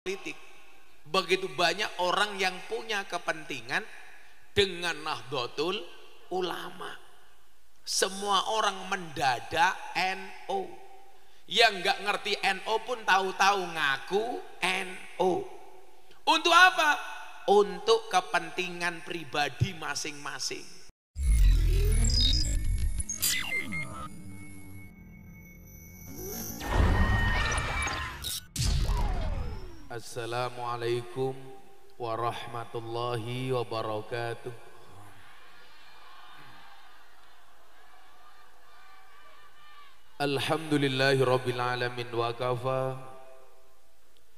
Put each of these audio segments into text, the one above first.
politik. Begitu banyak orang yang punya kepentingan dengan Nahdlatul Ulama. Semua orang mendadak NU. Yang nggak ngerti NU pun tahu-tahu ngaku NU. Untuk apa? Untuk kepentingan pribadi masing-masing. Assalamualaikum warahmatullahi wabarakatuh. Alhamdulillahi rabbil alamin wa kafa.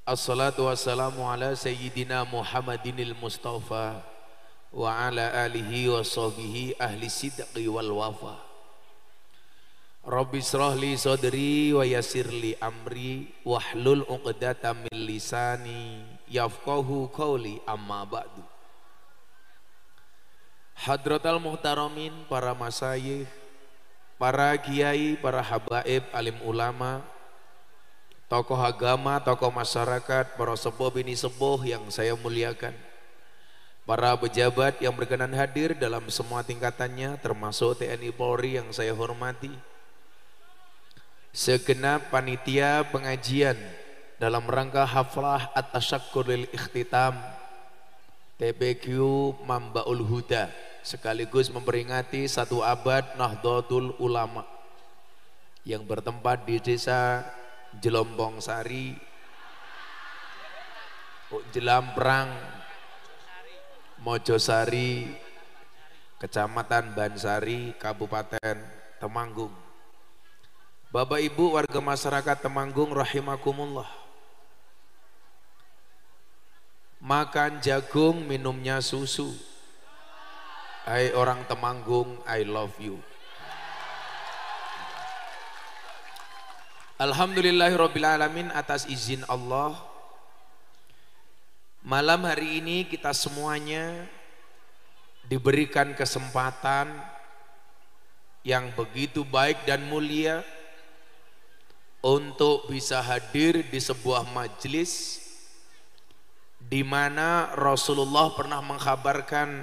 Assalatu wassalamu ala sayyidina Muhammadinil Mustafa wa ala alihi wa sahbihi ahli sidqi wal wafa. Rabbi israh li sadri wa yassir li amri wahlul 'uqdatam min lisani yafqahu qawli, amma ba'du. Hadratal muhtaramin, para masyayikh, para kiai, para habaib, alim ulama, tokoh agama, tokoh masyarakat, para sepuh bini sepuh yang saya muliakan, para pejabat yang berkenan hadir dalam semua tingkatannya, termasuk TNI Polri yang saya hormati, segenap panitia pengajian dalam rangka haflah at-tasyakkur lil ikhtitam TPQ Mambaul Huda, sekaligus memperingati 1 abad Nahdlatul Ulama yang bertempat di desa Jelombong Sari, Jelamprang, Mojosari, Kecamatan Bansari, Kabupaten Temanggung. Bapak Ibu warga masyarakat Temanggung rahimakumullah. Makan jagung, minumnya susu. Hai orang Temanggung, I love you. Alhamdulillahirabbil alamin, atas izin Allah, malam hari ini kita semuanya diberikan kesempatan yang begitu baik dan mulia untuk bisa hadir di sebuah majelis di mana Rasulullah pernah mengkhabarkan,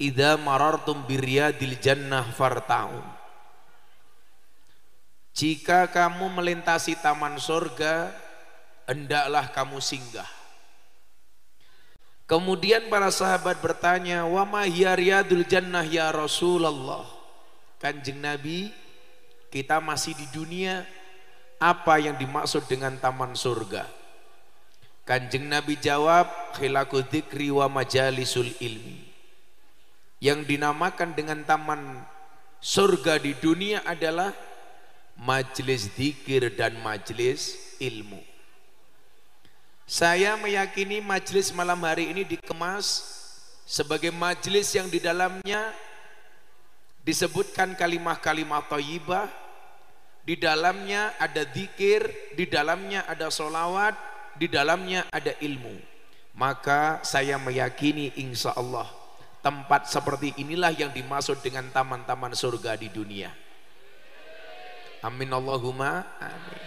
idza marartum biryadil jannah farta'u. Jika kamu melintasi taman surga, hendaklah kamu singgah. Kemudian para sahabat bertanya, wa ma hiya riyadul jannah ya Rasulullah? Kanjeng Nabi, kita masih di dunia, apa yang dimaksud dengan taman surga? Kanjeng Nabi jawab, khilaqu dzikri wa majalisul ilmi. Yang dinamakan dengan taman surga di dunia adalah majelis zikir dan majelis ilmu. Saya meyakini majelis malam hari ini dikemas sebagai majelis yang di dalamnya disebutkan kalimah-kalimah thayyibah, di dalamnya ada zikir, di dalamnya ada sholawat, di dalamnya ada ilmu. Maka saya meyakini insya Allah tempat seperti inilah yang dimaksud dengan taman-taman surga di dunia. Amin Allahumma amin.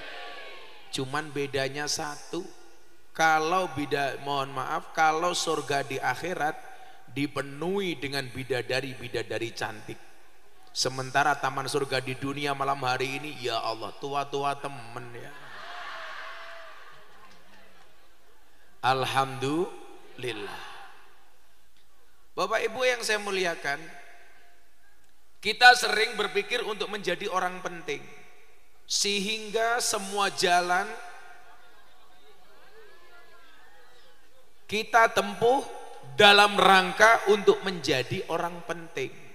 Cuman bedanya satu, mohon maaf, kalau surga di akhirat dipenuhi dengan bidadari-bidadari cantik. Sementara taman surga di dunia malam hari ini, ya Allah, tua-tua temen ya. Alhamdulillah. Bapak Ibu yang saya muliakan, kita sering berpikir untuk menjadi orang penting, sehingga semua jalan kita tempuh dalam rangka untuk menjadi orang penting.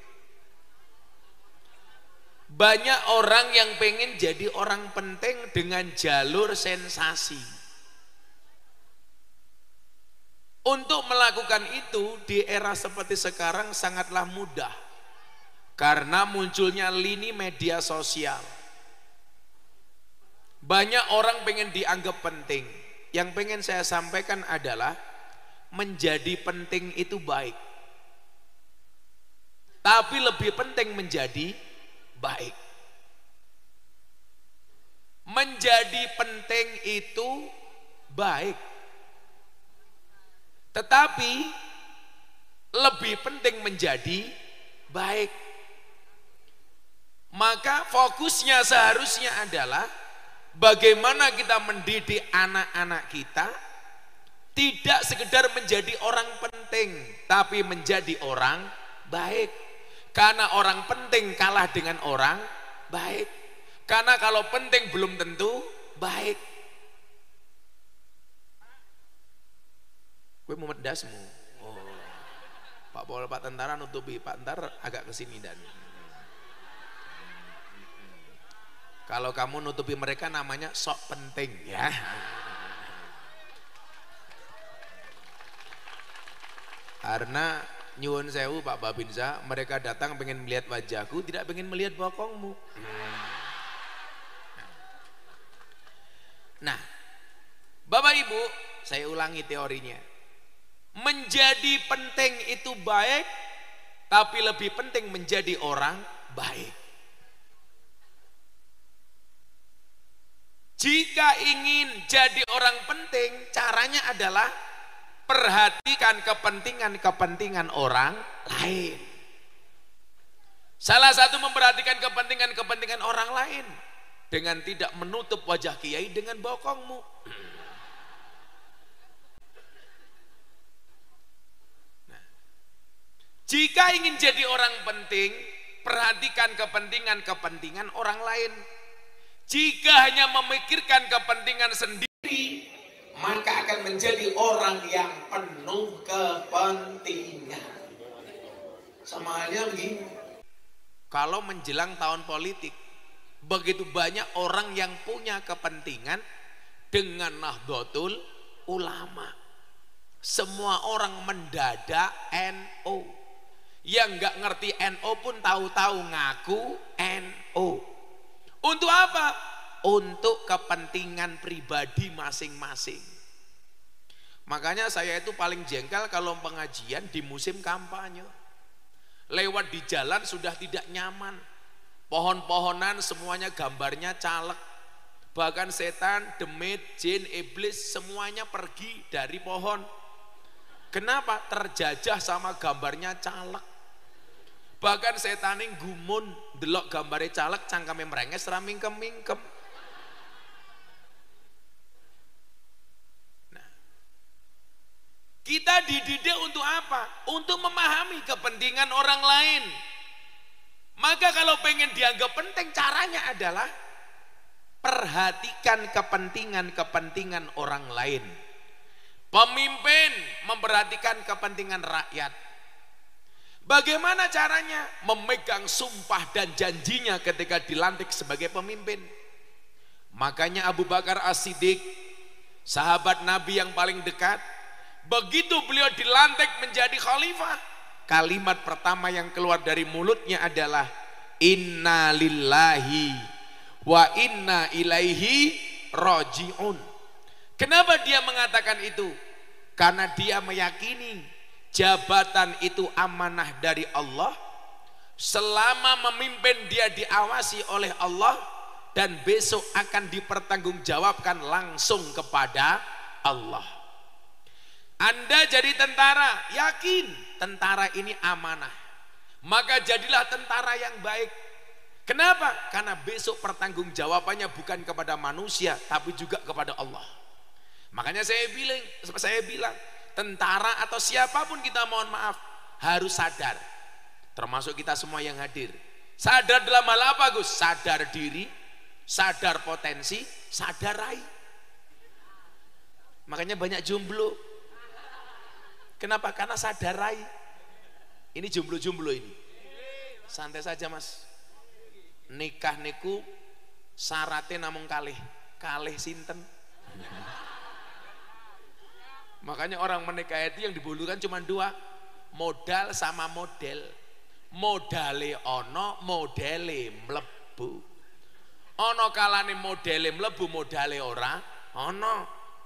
Banyak orang yang pengen jadi orang penting dengan jalur sensasi. Untuk melakukan itu di era seperti sekarang sangatlah mudah, karena munculnya lini media sosial. Banyak orang pengen dianggap penting. Yang pengen saya sampaikan adalah menjadi penting itu baik, tapi lebih penting menjadi baik. Menjadi penting itu baik. Tetapi lebih penting menjadi baik. Maka fokusnya seharusnya adalah bagaimana kita mendidik anak-anak kita tidak sekedar menjadi orang penting, tapi menjadi orang baik. Karena orang penting kalah dengan orang baik. Karena kalau penting belum tentu baik. Gue mau medasmu. Oh. Pak Pol, Pak Tentara nutupi. Pak Tentara agak kesini dan. Kalau kamu nutupi mereka namanya sok penting ya. Karena nyuwun sewu Pak Babinsa, mereka datang pengen melihat wajahku, tidak pengen melihat bokongmu. Nah, Bapak Ibu, saya ulangi teorinya. Menjadi penting itu baik, tapi lebih penting menjadi orang baik. Jika ingin jadi orang penting, caranya adalah perhatikan kepentingan-kepentingan orang lain. Salah satu memperhatikan kepentingan-kepentingan orang lain dengan tidak menutup wajah kiai dengan bokongmu. Nah, jika ingin jadi orang penting, perhatikan kepentingan-kepentingan orang lain. Jika hanya memikirkan kepentingan sendiri, maka akan menjadi orang yang penuh kepentingan. Sama halnya begini. Kalau menjelang tahun politik, begitu banyak orang yang punya kepentingan dengan Nahdlatul Ulama. Semua orang mendadak NU. Yang nggak ngerti NU pun tahu-tahu ngaku NU. Untuk apa? Untuk kepentingan pribadi masing-masing. Makanya saya itu paling jengkel kalau pengajian di musim kampanye. Lewat di jalan sudah tidak nyaman. Pohon-pohonan semuanya gambarnya caleg. Bahkan setan, demit, jin, iblis semuanya pergi dari pohon. Kenapa? Terjajah sama gambarnya caleg. Bahkan setan yang gumun delok gambarnya caleg cangkeme merenges ra mingkem-mingkem. Nah, kita dididik untuk apa? Untuk memahami kepentingan orang lain. Maka kalau pengen dianggap penting, caranya adalah perhatikan kepentingan-kepentingan orang lain. Pemimpin memperhatikan kepentingan rakyat. Bagaimana caranya? Memegang sumpah dan janjinya ketika dilantik sebagai pemimpin. Makanya Abu Bakar As-Siddiq, sahabat Nabi yang paling dekat, begitu beliau dilantik menjadi khalifah, kalimat pertama yang keluar dari mulutnya adalah inna lillahi wa inna ilaihi raji'un. Kenapa dia mengatakan itu? Karena dia meyakini jabatan itu amanah dari Allah. Selama memimpin dia diawasi oleh Allah dan besok akan dipertanggungjawabkan langsung kepada Allah. Anda jadi tentara, yakin tentara ini amanah. Maka jadilah tentara yang baik. Kenapa? Karena besok pertanggungjawabannya bukan kepada manusia tapi juga kepada Allah. Makanya saya bilang tentara atau siapapun kita, mohon maaf, harus sadar. Termasuk kita semua yang hadir. Sadar dalam hal apa, Gus? Sadar diri, sadar potensi, sadar raih. Makanya banyak jomblo. Kenapa? Karena sadar raih. Ini jomblo-jomblo ini. Santai saja, Mas. Nikah niku syaratnya namung kalih. Kalih sinten? Makanya orang menikah itu yang dibutuhkan cuma dua, modal sama model. Modale ono, modele mlebu. Ono kalane modele mlebu, modale ora ono.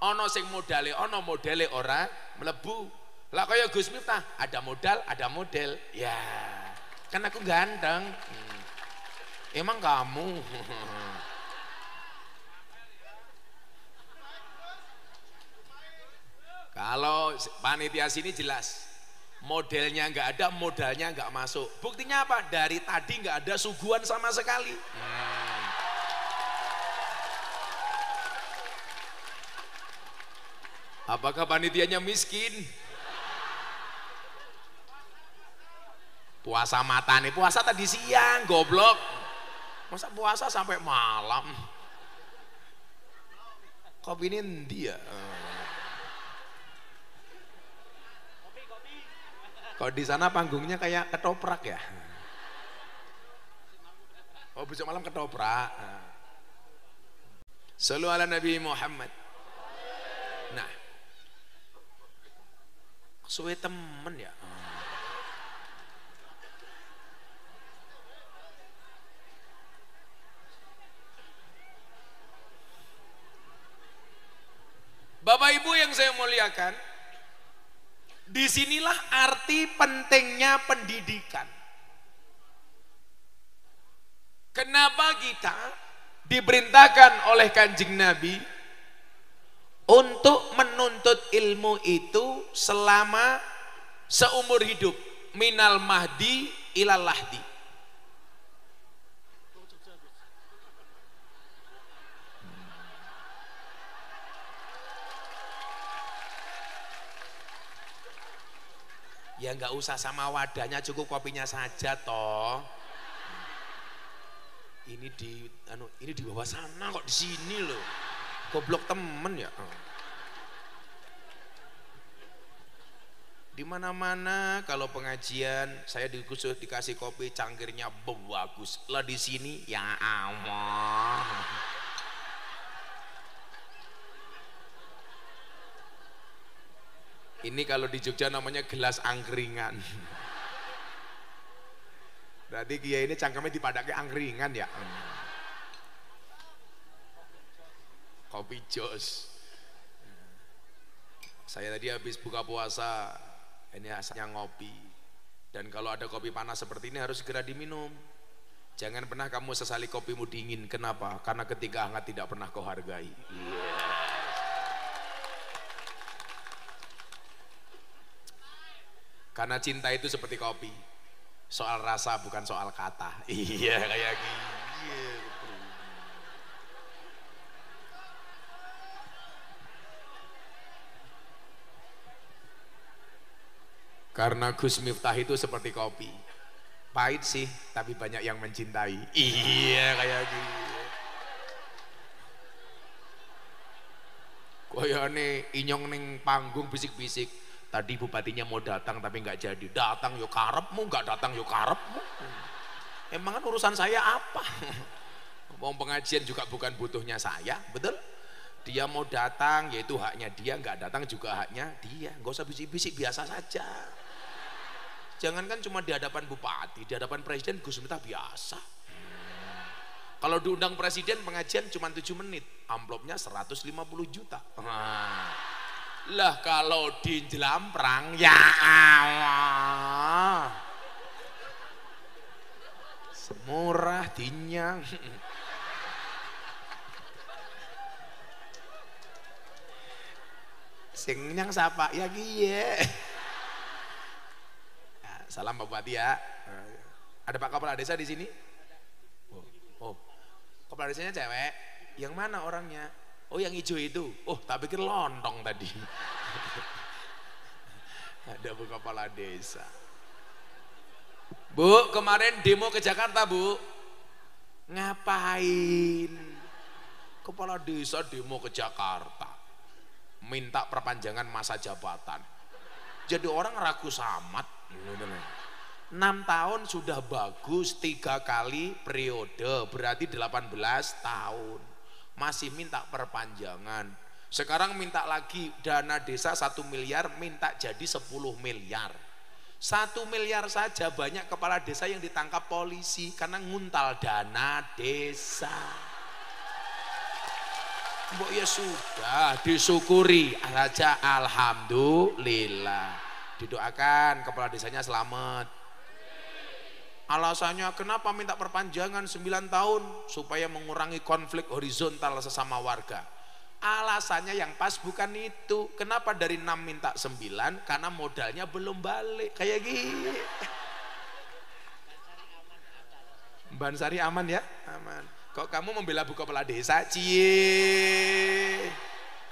Ono sing modale ono, modele ora mlebu. Lah kaya Gus Miftah, ada modal, ada model. Ya, kan aku ganteng. Emang kamu? Kalau panitia sini jelas, modelnya nggak ada, modalnya nggak masuk. Buktinya apa? Dari tadi nggak ada suguhan sama sekali. Apakah panitianya miskin? Puasa mata nih, puasa tadi siang, goblok. Masa puasa sampai malam? Kopi ini dia. Kalau di sana panggungnya kayak ketoprak ya? Oh, besok malam ketoprak. Sallu ala Nabi Muhammad. Nah, suwe temen ya. Bapak Ibu yang saya muliakan, disinilah arti pentingnya pendidikan. Kenapa kita diperintahkan oleh Kanjeng Nabi untuk menuntut ilmu itu selama seumur hidup, minal mahdi ilal lahdi. Ya nggak usah sama wadahnya, cukup kopinya saja toh. Ini di bawah sana kok, di sini loh. Goblok temen ya. Di mana-mana kalau pengajian saya khusus dikasih kopi cangkirnya bagus. Lah di sini ya Allah. Ini kalau di Jogja namanya gelas angkringan. Berarti kiai ini cangkemnya dipadake angkringan ya. Kopi jos. Saya tadi habis buka puasa, ini asalnya ngopi. Dan kalau ada kopi panas seperti ini harus segera diminum. Jangan pernah kamu sesali kopimu dingin. Kenapa? Karena ketika hangat tidak pernah kau hargai. Karena cinta itu seperti kopi, soal rasa bukan soal kata. Iya kayak gini. Karena Gus Miftah itu seperti kopi, pahit sih tapi banyak yang mencintai. Iya kayak gini. Koyone inyong ning panggung bisik-bisik. Tadi bupatinya mau datang tapi nggak jadi. Datang yo karepmu, nggak datang yo karepmu. Emang kan urusan saya apa? Mau pengajian juga bukan butuhnya saya, betul? Dia mau datang, yaitu haknya dia. Nggak datang juga haknya dia. Nggak usah bisik-bisik, biasa saja. Jangankan cuma di hadapan bupati, di hadapan presiden Gus Miftah biasa. Kalau diundang presiden pengajian cuma 7 menit, amplopnya 150 juta. Lah kalau di Jelamprang ya Allah, semurah dinyang. Sing nyang sapa ya kiye. Salam Pak Bupati ya. Ada Pak Kepala Desa di sini? Oh, Kepala Desanya cewek. Yang mana orangnya? Oh yang hijau itu, oh tak pikir lontong tadi. Ada Bu Kepala Desa. Bu, kemarin demo ke Jakarta Bu. Ngapain? Kepala Desa demo ke Jakarta, minta perpanjangan masa jabatan. Jadi orang ragu samat. 6 tahun sudah bagus, 3 kali periode, berarti 18 tahun. Masih minta perpanjangan. Sekarang minta lagi dana desa 1 miliar, minta jadi 10 miliar. 1 miliar saja banyak kepala desa yang ditangkap polisi karena nguntal dana desa. Mbok ya sudah, disyukuri saja, alhamdulillah. Didoakan kepala desanya selamat. Alasannya kenapa minta perpanjangan 9 tahun? Supaya mengurangi konflik horizontal sesama warga. Alasannya yang pas bukan itu. Kenapa dari 6 minta 9? Karena modalnya belum balik. Kayak gini. Bansari aman ya? Aman. Kok kamu membela buku kepala desa? Cie.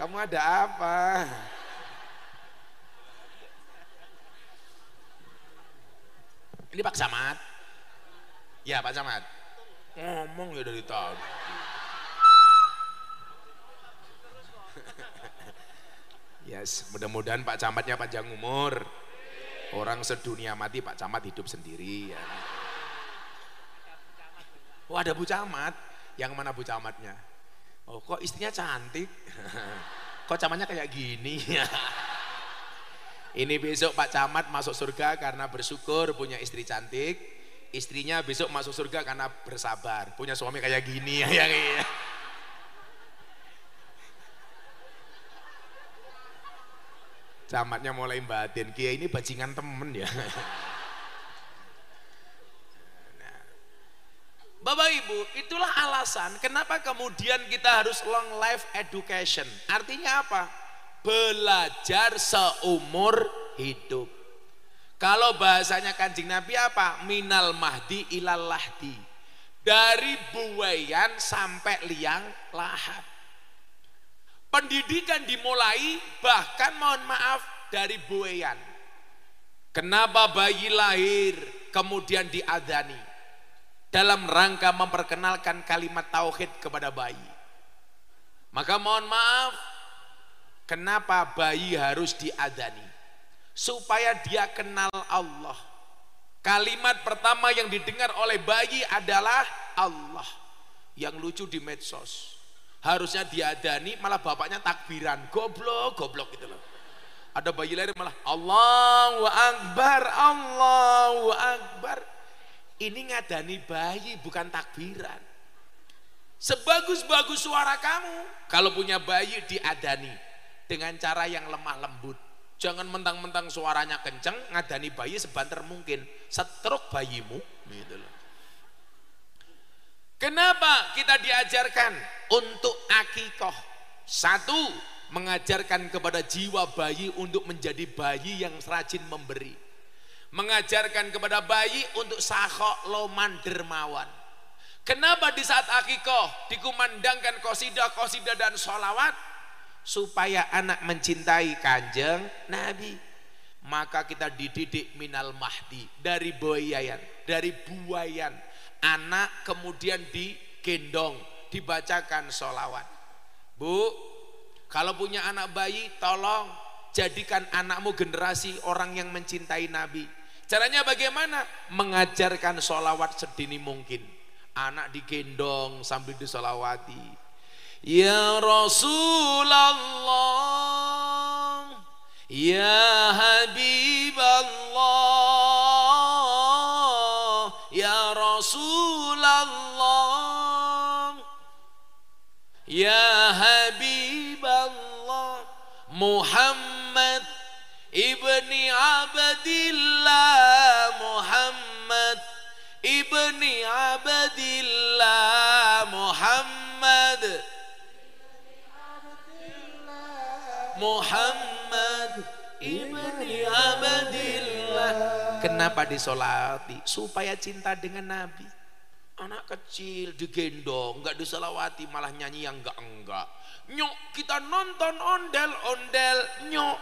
Kamu ada apa? Ini Pak Camat. Ya Pak Camat. Ngomong ya dari tadi. Yes, mudah-mudahan Pak Camatnya panjang umur. Orang sedunia mati, Pak Camat hidup sendiri ya. Oh ada Bu Camat. Yang mana Bu Camatnya? Oh kok istrinya cantik. Kok camatnya kayak gini. Ini besok Pak Camat masuk surga karena bersyukur punya istri cantik. Istrinya besok masuk surga karena bersabar punya suami kayak gini ya. Camatnya mulai batin, Kiai ini bajingan temen ya. Nah, Bapak Ibu, itulah alasan kenapa kemudian kita harus long life education. Artinya apa? Belajar seumur hidup. Kalau bahasanya Kanjeng Nabi apa? Minal mahdi ilal lahdi. Dari buayan sampai liang lahat. Pendidikan dimulai bahkan mohon maaf dari buayan. Kenapa bayi lahir kemudian diadzani? Dalam rangka memperkenalkan kalimat tauhid kepada bayi. Maka mohon maaf, kenapa bayi harus diadzani? Supaya dia kenal Allah. Kalimat pertama yang didengar oleh bayi adalah Allah. Yang lucu di medsos. Harusnya diadani malah bapaknya takbiran, goblok gitu loh. Ada bayi lahir malah Allahu Akbar, Allahu Akbar. Ini ngadani bayi bukan takbiran. Sebagus-bagus suara kamu, kalau punya bayi diadani dengan cara yang lemah lembut. Jangan mentang-mentang suaranya kenceng, ngadani bayi sebanter mungkin, setruk bayimu gitu loh. Kenapa kita diajarkan untuk akikoh? Satu, mengajarkan kepada jiwa bayi untuk menjadi bayi yang rajin memberi. Mengajarkan kepada bayi untuk sakhok loman dermawan. Kenapa di saat akikoh dikumandangkan qasidah dan sholawat? Supaya anak mencintai Kanjeng Nabi. Maka kita dididik minal mahdi, dari buayan, anak kemudian digendong, dibacakan sholawat. Bu, kalau punya anak bayi, tolong jadikan anakmu generasi orang yang mencintai Nabi. Caranya bagaimana? Mengajarkan sholawat sedini mungkin. Anak digendong sambil disolawati. Ya Rasulullah, ya Habiballah, ya Rasulullah, ya Habiballah, Muhammad ibni Abdillah, Muhammad ibni Abdillah, Muhammad ibni Abdillah. Kenapa disolati? Supaya cinta dengan Nabi. Anak kecil digendong, enggak disolawati, malah nyanyi yang enggak. Nyok, kita nonton ondel-ondel, nyok.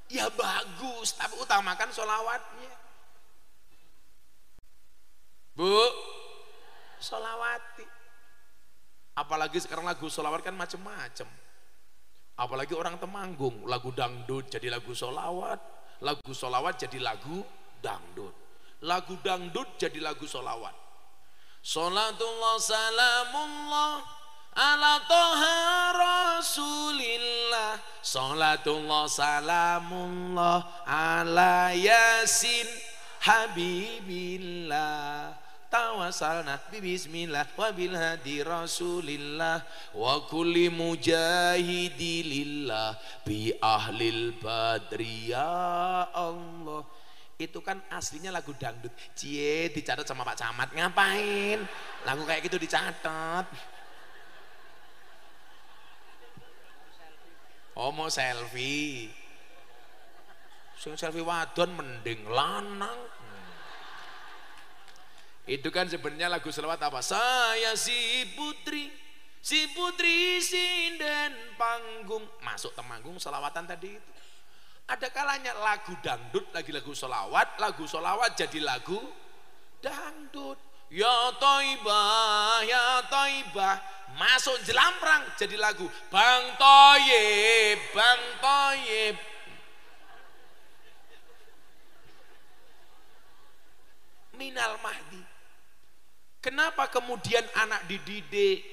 Ya bagus, tapi utamakan solawatnya. Bu, solawati. Apalagi sekarang lagu solawat kan macam-macam. Apalagi orang Temanggung, lagu dangdut jadi lagu solawat, lagu solawat jadi lagu dangdut, lagu dangdut jadi lagu solawat. Salatullah salamullah ala toha rasulillah, salatullah salamullah ala yasin habibillah. Tawasalna bismillah wa bil hadi rasulillah wa kulli mujahidilillah bi ahlil badri ya Allah. Itu kan aslinya lagu dangdut. Cie, dicatat sama Pak Camat. Ngapain? Lagu kayak gitu dicatat. Oh, mau selfie. Selfie wadon mending lanang. Itu kan sebenarnya lagu selawat apa? Saya si putri sinden panggung. Masuk temanggung selawatan tadi itu. Ada kalanya lagu dangdut lagi lagu solawat jadi lagu dangdut. Ya Toibah, masuk jelamprang jadi lagu Bang Toyib. Minal Mahdi. Kenapa kemudian anak dididik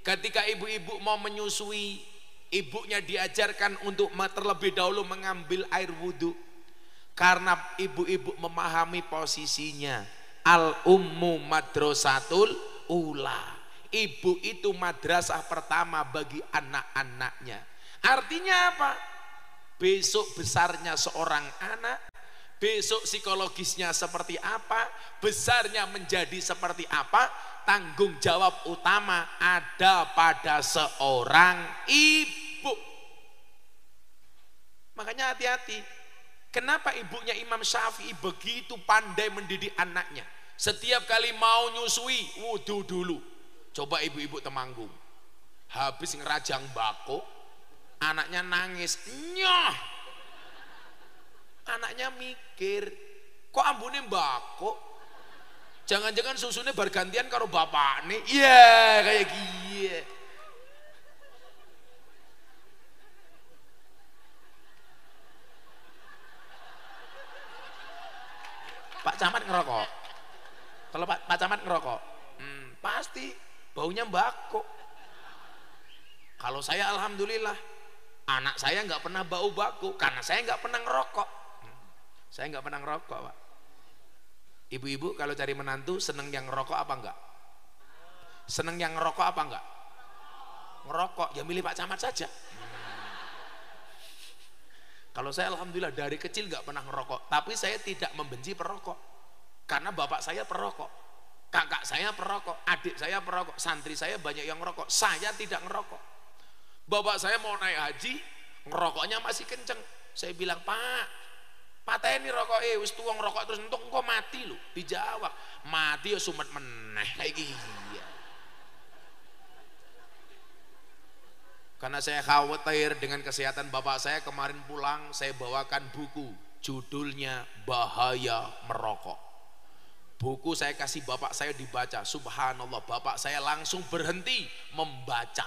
ketika ibu-ibu mau menyusui, ibunya diajarkan untuk terlebih dahulu mengambil air wudhu? Karena ibu-ibu memahami posisinya. Al-ummu madrasatul ula. Ibu itu madrasah pertama bagi anak-anaknya. Artinya apa? Besok besarnya seorang anak, besok psikologisnya seperti apa, besarnya menjadi seperti apa, tanggung jawab utama ada pada seorang ibu. Makanya hati-hati. Kenapa ibunya Imam Syafi'i begitu pandai mendidik anaknya? Setiap kali mau nyusui, wudhu dulu. Coba ibu-ibu Temanggung. Habis ngerajang bako, anaknya nangis. Nyoh. Anaknya mikir, kok ambune bako? Jangan-jangan susunya bergantian karo bapak nih. Iya, kayak gini. Pak Camat ngerokok. Kalau Pak Camat ngerokok, pasti baunya bako. Kalau saya alhamdulillah, anak saya nggak pernah bau bako karena saya nggak pernah ngerokok. Saya nggak pernah ngerokok, Pak. Ibu-ibu kalau cari menantu seneng yang ngerokok apa enggak? Seneng yang ngerokok apa enggak? Ngerokok, ya milih Pak Camat saja. Kalau saya alhamdulillah dari kecil nggak pernah ngerokok, tapi saya tidak membenci perokok. Karena bapak saya perokok, kakak saya perokok, adik saya perokok, santri saya banyak yang ngerokok, saya tidak ngerokok. Bapak saya mau naik haji, ngerokoknya masih kenceng. Saya bilang, Pak, pateni rokok, wis tua ngerokok terus entuk engko mati lho. Dijawab, mati ya sumet meneh kayak gini. Karena saya khawatir dengan kesehatan bapak saya, kemarin pulang saya bawakan buku, judulnya Bahaya Merokok. Buku saya kasih bapak saya dibaca, subhanallah, bapak saya langsung berhenti membaca.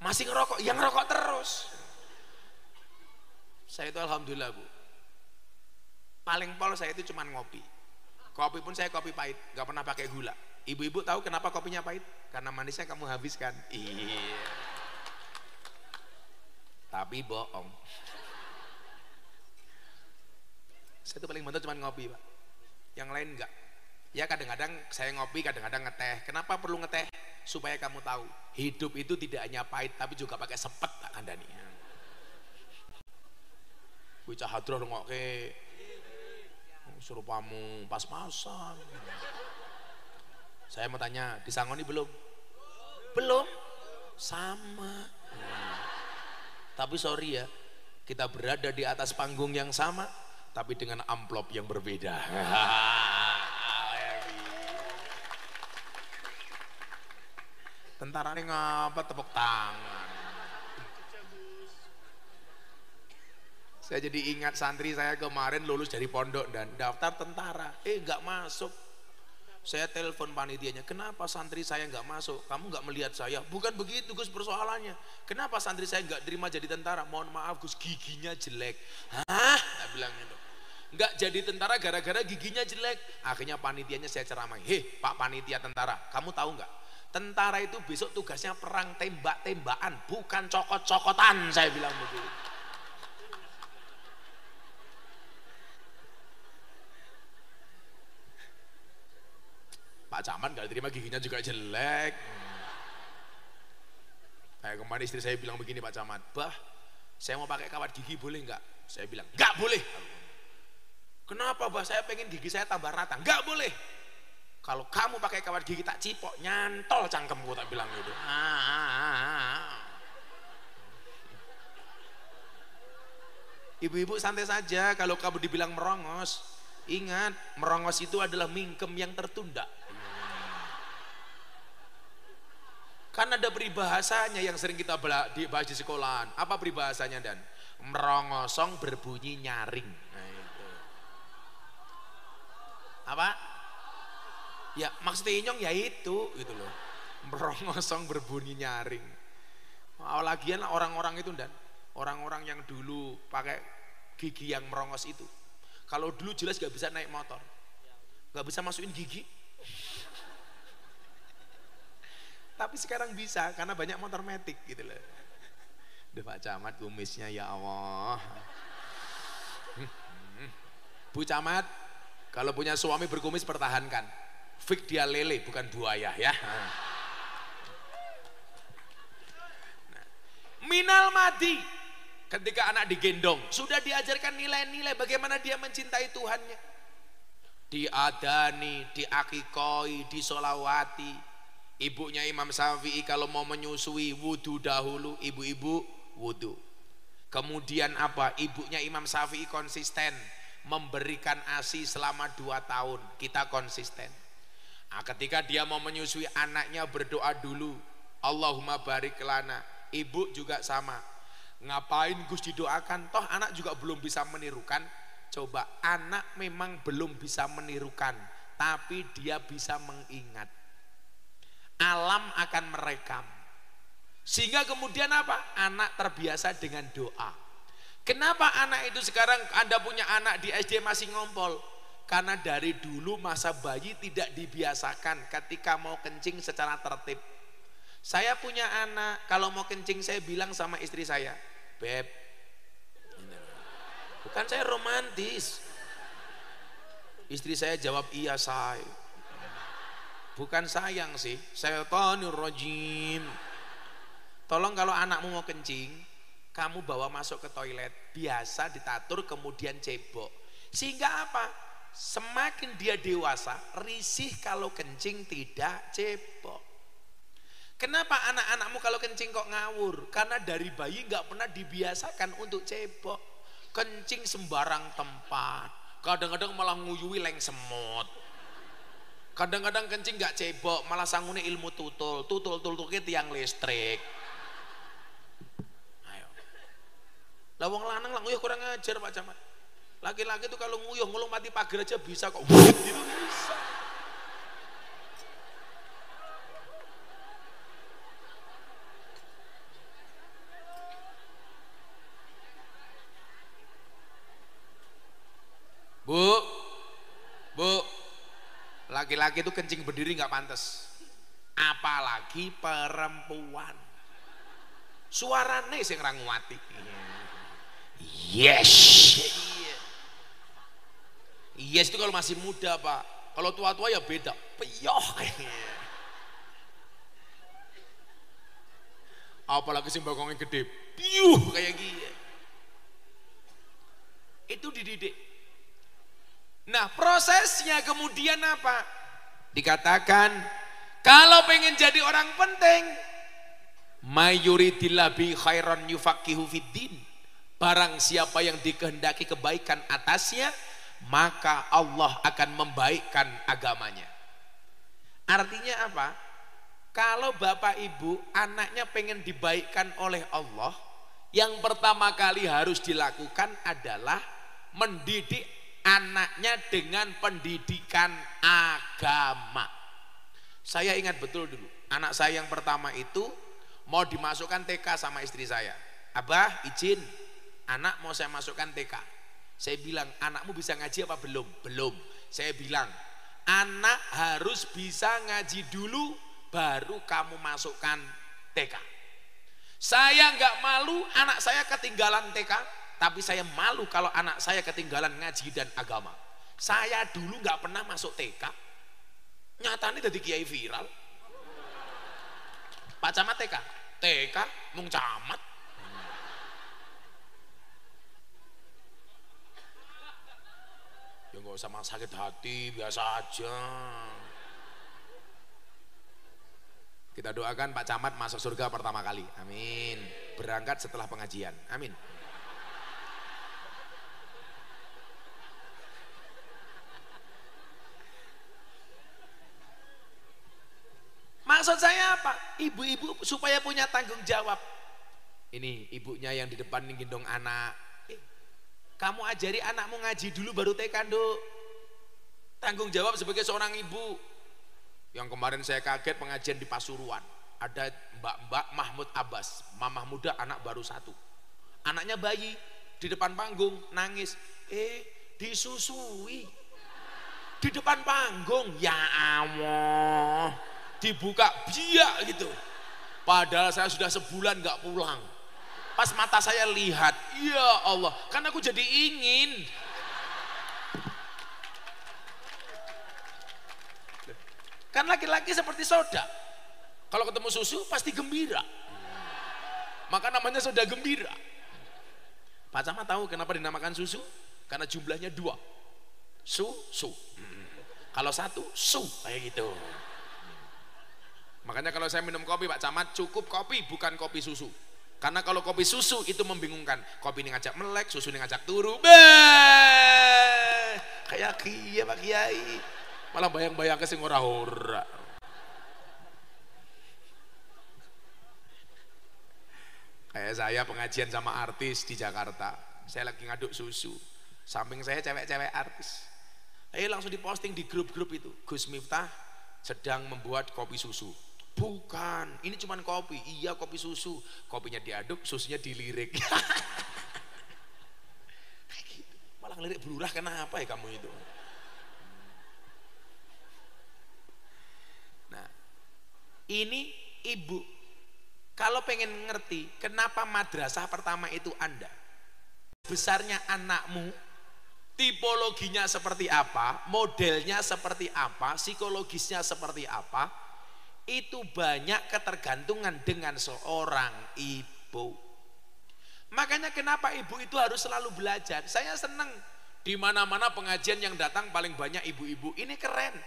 Masih ngerokok, yang ngerokok terus. Saya itu alhamdulillah, Bu, paling pol saya itu cuma ngopi. Kopi pun saya kopi pahit, gak pernah pakai gula. Ibu-ibu tahu kenapa kopinya pahit? Karena manisnya kamu habiskan. Iya. Tapi bohong. Saya tuh paling bantu cuma ngopi, Pak. Yang lain enggak. Ya kadang-kadang saya ngopi, kadang-kadang ngeteh. Kenapa perlu ngeteh? Supaya kamu tahu, hidup itu tidak hanya pahit, tapi juga pakai sepet, tak kandani. Bocah hadroh ngoke. Suruh pamu pas-pasan. Saya mau tanya, disangoni belum? Belum? Sama. Tapi sorry ya, kita berada di atas panggung yang sama, tapi dengan amplop yang berbeda. Tentara ini ngapa tepuk tangan? Saya jadi ingat santri saya kemarin lulus dari pondok dan daftar tentara, nggak masuk. Saya telepon panitianya, kenapa santri saya nggak masuk? Kamu nggak melihat saya? Bukan begitu Gus persoalannya. Kenapa santri saya nggak terima jadi tentara? Mohon maaf Gus, giginya jelek. Hah? Saya bilang gitu. Nggak jadi tentara gara-gara giginya jelek. Akhirnya panitianya saya ceramai, Pak panitia tentara, kamu tahu nggak? Tentara itu besok tugasnya perang tembak-tembakan, bukan cokot-cokotan. Saya bilang begitu. Pak Camat gak terima, giginya juga jelek. Kayak kemarin istri saya bilang begini, Pak Camat, bah, saya mau pakai kawat gigi boleh nggak? Saya bilang nggak boleh. Kenapa, bah? Saya pengen gigi saya tambah rata. Nggak boleh. Kalau kamu pakai kawat gigi tak cipok, nyantol cangkemku, tak bilang gitu. Ibu-ibu santai saja kalau kamu dibilang merongos. Ingat, merongos itu adalah mingkem yang tertunda. Kan ada peribahasanya yang sering kita bahas di sekolahan. Apa peribahasanya, Dan? Merongosong berbunyi nyaring. Nah, itu. Apa? Ya maksudnya inyong ya itu gitu loh. Merongosong berbunyi nyaring. Lagian orang-orang itu, Dan, orang-orang yang dulu pakai gigi yang merongos itu, kalau dulu jelas gak bisa naik motor, gak bisa masukin gigi. Tapi sekarang bisa karena banyak motor metik gitu loh. Duh, Pak Camat kumisnya ya Allah. Bu Camat, kalau punya suami berkumis pertahankan. Fik dia lele bukan buaya ya. Nah, minal madi, ketika anak digendong sudah diajarkan nilai-nilai bagaimana dia mencintai Tuhannya. Diadani, diakikoi, disolawati. Ibunya Imam Syafi'i kalau mau menyusui wudu dahulu, ibu-ibu wudu. Kemudian apa? Ibunya Imam Syafi'i konsisten memberikan ASI selama 2 tahun. Kita konsisten. Nah, ketika dia mau menyusui anaknya berdoa dulu, Allahumma barik lana. Ibu juga sama. Ngapain Gus didoakan? Toh anak juga belum bisa menirukan. Coba, anak memang belum bisa menirukan, tapi dia bisa mengingat. Alam akan merekam. Sehingga kemudian apa? Anak terbiasa dengan doa. Kenapa anak itu sekarang Anda punya anak di SD masih ngompol? Karena dari dulu masa bayi tidak dibiasakan ketika mau kencing secara tertib. Saya punya anak, kalau mau kencing saya bilang sama istri saya, Beb, bukan saya romantis. Istri saya jawab, iya say. Bukan sayang sih, syaitonir rajim. Tolong kalau anakmu mau kencing, kamu bawa masuk ke toilet, biasa ditatur kemudian cebok. Sehingga apa? Semakin dia dewasa, risih kalau kencing tidak cebok. Kenapa anak-anakmu kalau kencing kok ngawur? Karena dari bayi nggak pernah dibiasakan untuk cebok. Kencing sembarang tempat, kadang-kadang malah nguyui leng semut. Kadang-kadang kencing gak cebok, malah sangune ilmu tutul tiang listrik. Ayo. Lah wong lanang lah nguyuh kurang ajar, Pak Camat. Laki-laki tuh kalau nguyuh ngelompati pagar aja bisa kok. Gitu bisa. Bu, laki-laki itu kencing berdiri nggak pantas, apalagi perempuan. Suarane sing ranguati. Yes. Yes itu kalau masih muda, Pak. Kalau tua-tua ya beda. Peyoh. Apalagi sing bokongnya gede. Piuh kayak gini. Itu dididik. Nah, prosesnya kemudian apa? Dikatakan kalau pengen jadi orang penting, mayuridillah bi khairan yufaqihu fiddin. Barang siapa yang dikehendaki kebaikan atasnya, maka Allah akan membaikkan agamanya. Artinya apa? Kalau bapak ibu anaknya pengen dibaikkan oleh Allah, yang pertama kali harus dilakukan adalah mendidik anaknya dengan pendidikan agama. Saya ingat betul dulu, anak saya yang pertama itu mau dimasukkan TK sama istri saya. Abah izin, anak mau saya masukkan TK. Saya bilang, anakmu bisa ngaji apa belum? Belum. Saya bilang, anak harus bisa ngaji dulu, baru kamu masukkan TK. Saya nggak malu anak saya ketinggalan TK, tapi saya malu kalau anak saya ketinggalan ngaji dan agama. Saya dulu nggak pernah masuk TK, nyatanya jadi kiai viral. Pak Camat TK, TK mung camat. Ya nggak usah sakit hati, biasa aja. Kita doakan Pak Camat masuk surga pertama kali. Amin. Berangkat setelah pengajian. Amin. Maksud saya apa? Ibu-ibu supaya punya tanggung jawab. Ini ibunya yang di depan nih gendong anak. Kamu ajari anakmu ngaji dulu baru TK, Nduk. Tanggung jawab sebagai seorang ibu. Yang kemarin saya kaget pengajian di Pasuruan. Ada Mbak Mahmud Abbas, mamah muda anak baru 1. Anaknya bayi di depan panggung nangis. Disusui. Di depan panggung. Ya Allah. Dibuka biak gitu. Padahal saya sudah sebulan gak pulang. Pas mata saya lihat, ya Allah, kan aku jadi ingin. Kan laki-laki seperti soda. Kalau ketemu susu pasti gembira. Maka namanya soda gembira. Pak Camat tahu kenapa dinamakan susu? Karena jumlahnya 2. Su. Kalau 1, su kayak gitu. Makanya kalau saya minum kopi Pak Camat cukup kopi bukan kopi susu. Karena kalau kopi susu itu membingungkan. Kopi ini ngajak melek, susu ini ngajak turu. Kayak kiai Pak Kiai. Malah bayang-bayang ke sing ora-ora. Kayak saya pengajian sama artis di Jakarta. Saya lagi ngaduk susu. Samping saya cewek-cewek artis. Langsung diposting di grup-grup itu. Gus Miftah sedang membuat kopi susu. Bukan, ini cuman kopi. Iya kopi susu. Kopinya diaduk, susunya dilirik. Malah ngelirik berurah, kenapa ya kamu itu? Nah, ini ibu. Kalau pengen ngerti kenapa madrasah pertama itu Anda, besarnya anakmu, tipologinya seperti apa, modelnya seperti apa, psikologisnya seperti apa, itu banyak ketergantungan dengan seorang ibu. Makanya kenapa ibu itu harus selalu belajar. Saya senang di mana-mana pengajian yang datang paling banyak ibu-ibu. Ini keren.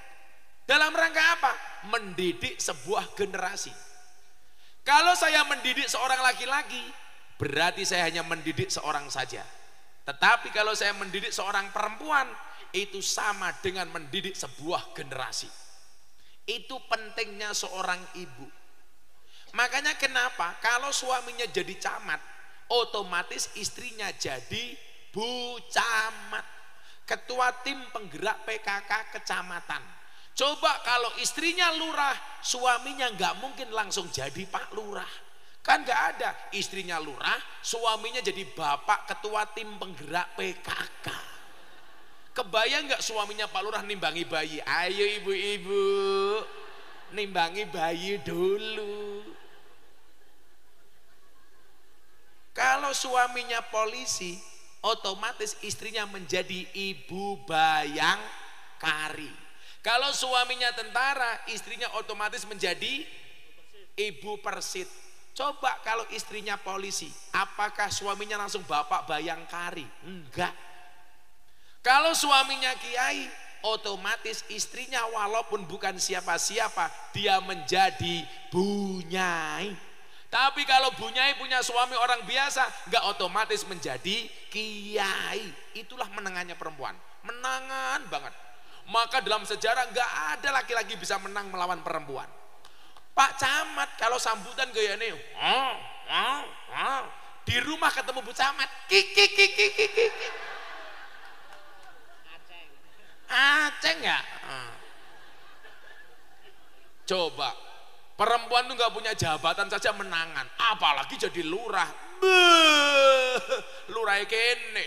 Dalam rangka apa? Mendidik sebuah generasi. Kalau saya mendidik seorang laki-laki, berarti saya hanya mendidik seorang saja. Tetapi kalau saya mendidik seorang perempuan, itu sama dengan mendidik sebuah generasi. Itu pentingnya seorang ibu. Makanya kenapa kalau suaminya jadi camat, otomatis istrinya jadi Bu Camat, ketua tim penggerak PKK kecamatan. Coba kalau istrinya lurah, suaminya nggak mungkin langsung jadi Pak Lurah. Kan nggak ada, istrinya lurah, suaminya jadi bapak ketua tim penggerak PKK. Kebayang nggak suaminya Pak Lurah nimbangi bayi? Ayo ibu-ibu, nimbangi bayi dulu. Kalau suaminya polisi, otomatis istrinya menjadi ibu bayangkari. Kalau suaminya tentara, istrinya otomatis menjadi ibu persit. Coba kalau istrinya polisi, apakah suaminya langsung bapak bayangkari? Enggak. Kalau suaminya kiai, otomatis istrinya walaupun bukan siapa-siapa, dia menjadi bunyai. Tapi kalau bunyai punya suami orang biasa, enggak otomatis menjadi kiai. Itulah menangannya perempuan, menangan banget. Maka dalam sejarah enggak ada laki-laki bisa menang melawan perempuan. Pak Camat kalau sambutan gayane, di rumah ketemu Bu Camat, kiki. Aceh enggak? Coba perempuan tuh nggak punya jabatan saja menangan, apalagi jadi lurah. Lurah kene.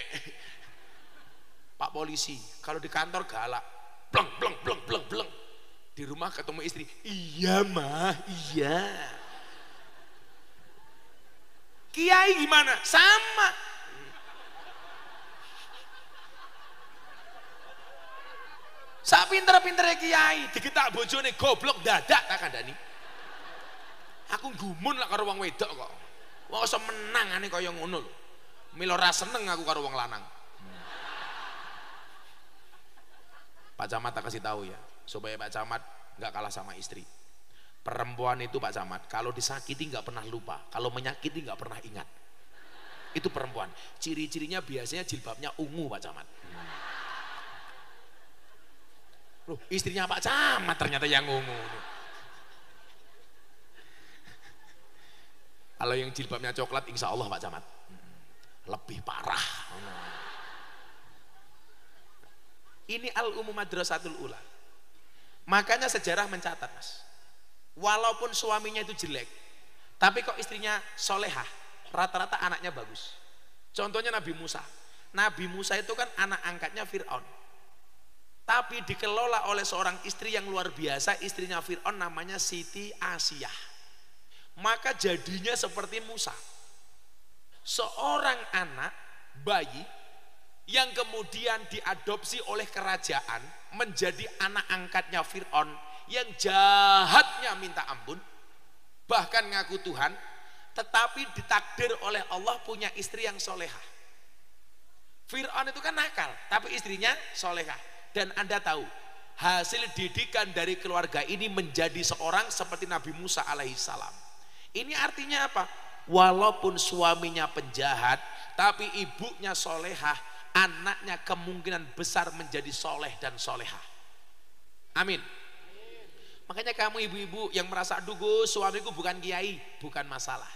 Pak polisi kalau di kantor galak, bleng. Di rumah ketemu istri, iya mah, iya. Kiai gimana? Sama. Sak pinter-pintere kiai digetak bojone goblok dadak tak kandhani. Aku gumun lah karo wong wedok kok. Wong iso menangane kaya ngono lho. Mila ora seneng aku karo wong lanang. Pak Camat tak kasih tahu ya, supaya Pak Camat nggak kalah sama istri. Perempuan itu Pak Camat, kalau disakiti nggak pernah lupa, kalau menyakiti nggak pernah ingat. Itu perempuan. Ciri-cirinya biasanya jilbabnya ungu Pak Camat. Loh, istrinya Pak Camat ternyata yang ungu. Kalau yang jilbabnya coklat, insya Allah Pak Camat lebih parah. Ini al-umum madrasatul ula. Makanya sejarah mencatat, Mas. Walaupun suaminya itu jelek, tapi kok istrinya solehah, rata-rata anaknya bagus. Contohnya Nabi Musa. Nabi Musa itu kan anak angkatnya Fir'aun. Tapi dikelola oleh seorang istri yang luar biasa, istrinya Fir'aun namanya Siti Asiyah. Maka jadinya seperti Musa. Seorang anak bayi yang kemudian diadopsi oleh kerajaan menjadi anak angkatnya Fir'aun yang jahatnya minta ampun, bahkan ngaku Tuhan, tetapi ditakdir oleh Allah punya istri yang solehah. Fir'aun itu kan nakal, tapi istrinya solehah. Dan Anda tahu, hasil didikan dari keluarga ini menjadi seorang seperti Nabi Musa alaihissalam. Ini artinya apa? Walaupun suaminya penjahat, tapi ibunya solehah, anaknya kemungkinan besar menjadi soleh dan solehah. Amin. Makanya kamu ibu-ibu yang merasa, aduh Gus, suamiku bukan kiai, bukan masalah.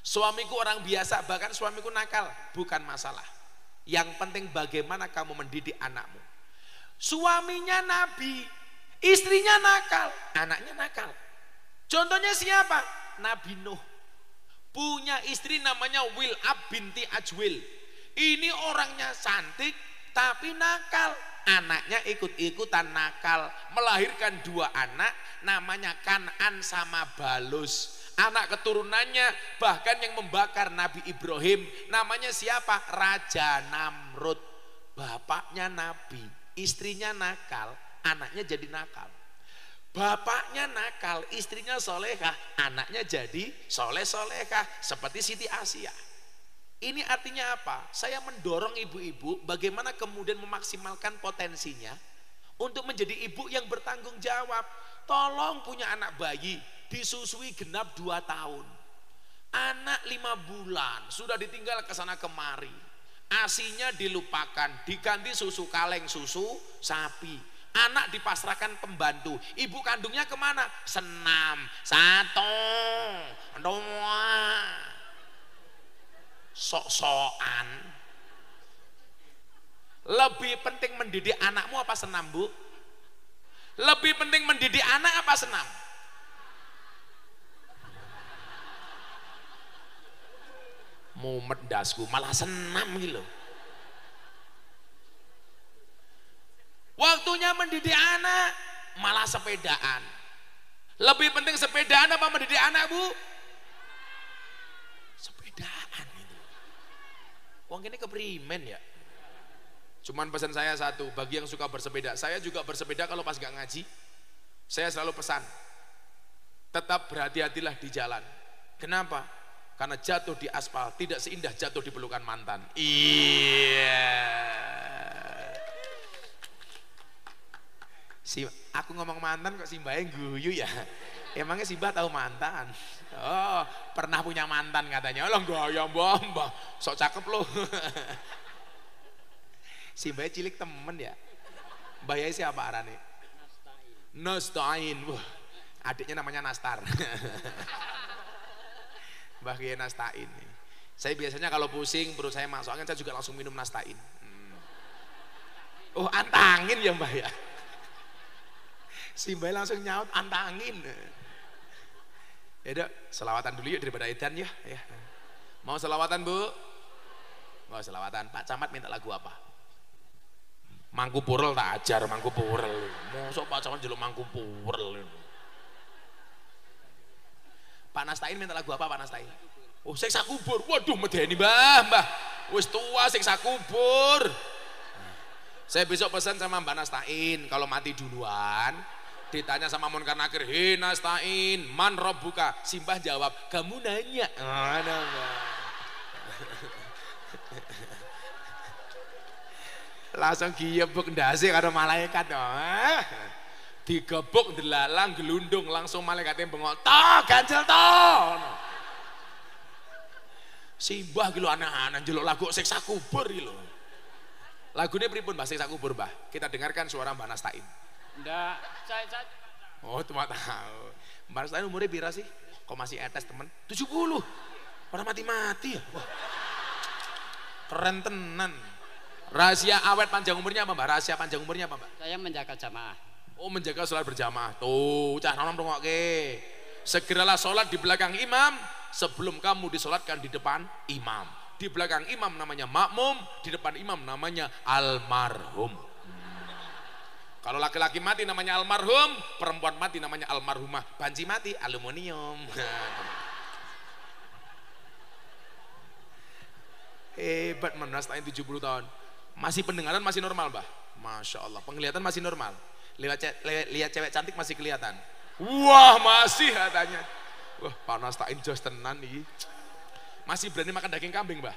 Suamiku orang biasa, bahkan suamiku nakal, bukan masalah. Yang penting bagaimana kamu mendidik anakmu. Suaminya nabi, istrinya nakal, anaknya nakal. Contohnya siapa? Nabi Nuh. Punya istri namanya Wil'ab binti Ajwil. Ini orangnya cantik tapi nakal. Anaknya ikut-ikutan nakal. Melahirkan 2 anak namanya Kan'an sama Balus. Anak keturunannya bahkan yang membakar Nabi Ibrahim namanya siapa? Raja Namrud. Bapaknya Nabi, istrinya nakal, anaknya jadi nakal. Bapaknya nakal, istrinya solehah, anaknya jadi soleh-solehah seperti Siti Asiyah. Ini artinya apa? Saya mendorong ibu-ibu bagaimana kemudian memaksimalkan potensinya untuk menjadi ibu yang bertanggung jawab. Tolong punya anak bayi, disusui genap 2 tahun. Anak 5 bulan, sudah ditinggal ke sana kemari. Asinya dilupakan, diganti susu kaleng, susu sapi. Anak dipasrahkan pembantu. Ibu kandungnya kemana? Senam, 1, 2. Sok-sokan. Lebih penting mendidik anakmu apa senam, Bu? Lebih penting mendidik anak apa senam? Mumet dasku, malah senam gitu. Waktunya mendidik anak malah sepedaan. Lebih penting sepedaan apa mendidik anak, Bu? Sepedaan itu. Wong ini keprimen ya. Cuman pesan saya satu, bagi yang suka bersepeda, saya juga bersepeda kalau pas gak ngaji. Saya selalu pesan, tetap berhati-hatilah di jalan. Kenapa? Karena jatuh di aspal tidak seindah jatuh di pelukan mantan. Iya. Aku ngomong mantan kok Simbah guyu ya. Emangnya Simbah tahu mantan? Oh, pernah punya mantan katanya. Lah gaya mbah, sok cakep loh. Simbah cilik temen ya. Mbah Yai siapa arane? Nastain. Wah, adiknya namanya Nastar. Mbah Kiai Nastain. Saya biasanya kalau pusing perut saya masuk angin, saya juga langsung minum Nastain. Oh, antangin ya Mbah ya. Si Mbak langsung nyaut antangin. Ya udah, selawatan dulu yuk daripada edan ya. Mau selawatan, Bu? Mau selawatan. Pak Camat minta lagu apa? Mangku Purel tak ajar, Mangku Purel. Mosok Pak Camat jeluk Mangku Purel. Pak Nastain minta lagu apa Pak Nastain? Oh, siksa kubur. Waduh, medeni Mbah. Wis tua siksa kubur. Saya besok pesan sama Mbak Nastain, kalau mati duluan Ditanya sama Munkar Nakir, "Hei Nastain, man rabbuka?" Simbah jawab, "Kamu nanya." Langsung giyebuk ndase karo malaikat. Digebuk delalang gelundung langsung malaikatnya bengok, "Toh, ganjel toh." Simbah gitu aneh-aneh jeluk lagu siksa kubur gitu. Lagunya pripun Mbah siksa kubur Mbah? Kita dengarkan suara Mbah Nastain. Enggak, saya Oh, cuma tahu. Mbah Nastain umurnya pira sih? Kok masih etes temen? 70. Orang mati-mati ya. Wah. Keren tenan. Rahasia awet panjang umurnya apa Mbah? Rahasia panjang umurnya apa Mbah? saya menjaga jamaah. Oh, menjaga sholat berjamaah. Tuh, cah nom rungokke. Segeralah sholat di belakang imam sebelum kamu disolatkan di depan imam. Di belakang imam namanya makmum, di depan imam namanya almarhum. Kalau laki-laki mati namanya almarhum, perempuan mati namanya almarhumah. Banci mati aluminium. Hebat Nastain 70 tahun. Masih pendengaran masih normal Mbah. Masya Allah, penglihatan masih normal. Lihat cewek cantik masih kelihatan. Wah, masih katanya. Wah, Pak Nastain jos tenan nih. Masih berani makan daging kambing, Mbah?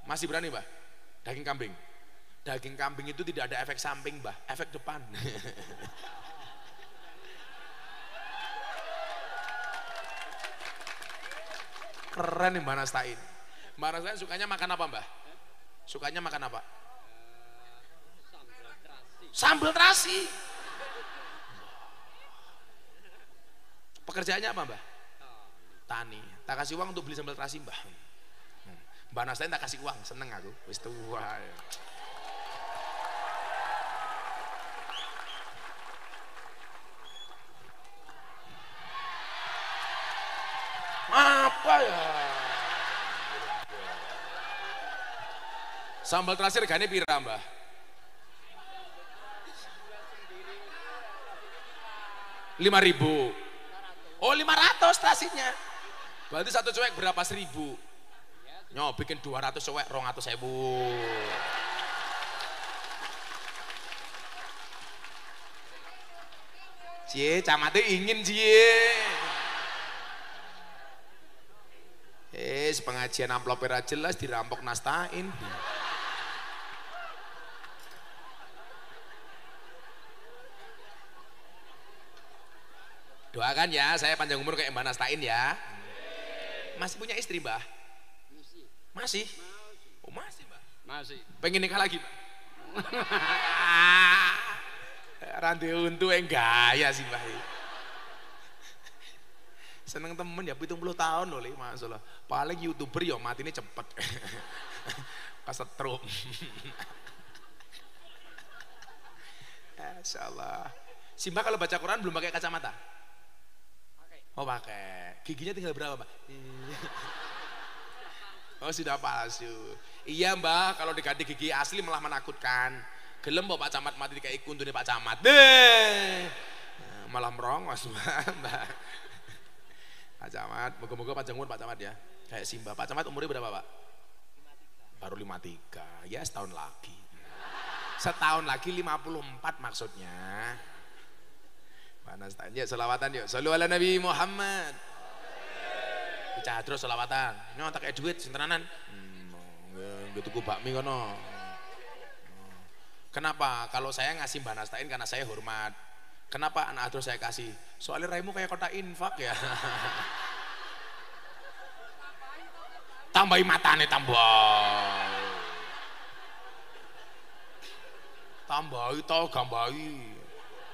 Masih berani, Mbah? Daging kambing. Daging kambing itu tidak ada efek samping, Mbah, efek depan. Keren nih Mbah Nastain. Mbah Nastain sukanya makan apa, Mbah? Sukanya makan apa? Sambal terasi. Pekerjaannya apa Mbah? Tani. Tak kasih uang untuk beli sambal terasi Mbah. Mbah Nastain tak kasih uang, seneng aku. Wis tua. Apa ya? Sambal terasi regane pira Mbah? 5.000. Oh 500 terasinya. Berarti satu cuek berapa 1.000? Nyo bikin 200 cuek 200.000. Cie, camate ingin cie. Pengajian amplopnya jelas dirampok Nastain. Doakan ya, saya panjang umur kayak Mbah Nastain ya. Masih punya istri Mbah? Masih? Oh masih Mbah? Masih. Pengen nikah lagi Mbah? Rantai untu yang gaya sih Mbah. Seneng temen ya 70 tahun loh masalah. Paling YouTuber ya mati ini cepet. Kesetrum. Masya Allah. Si Mbah kalau baca Quran belum pakai kacamata? Oh pakai. Giginya tinggal berapa Mbak? Oh sudah palsu. Iya Mbak, kalau diganti gigi asli malah menakutkan. Gelem Pak Camat mati kayak kuntune Pak Camat. Malah merongos Mbak. Pak Camat, moga-moga panjang umur Pak Camat ya. Kayak Simba. Pak Camat umurnya berapa Pak? Baru 53. Ya setahun lagi. Setahun lagi 54 maksudnya. Panas tanya selawatan yuk. Sallu ala Nabi Muhammad. Bicara terus selawatan. Nyo tak kayak duit sintenanan. Gitu ku bakmi kono. Kenapa? Kalau saya ngasih Mbah Nastain karena saya hormat. Kenapa anak terus saya kasih? Soalnya raimu kayak kota infak ya. Tambahi matane tambah. Tambahi tau gambahi.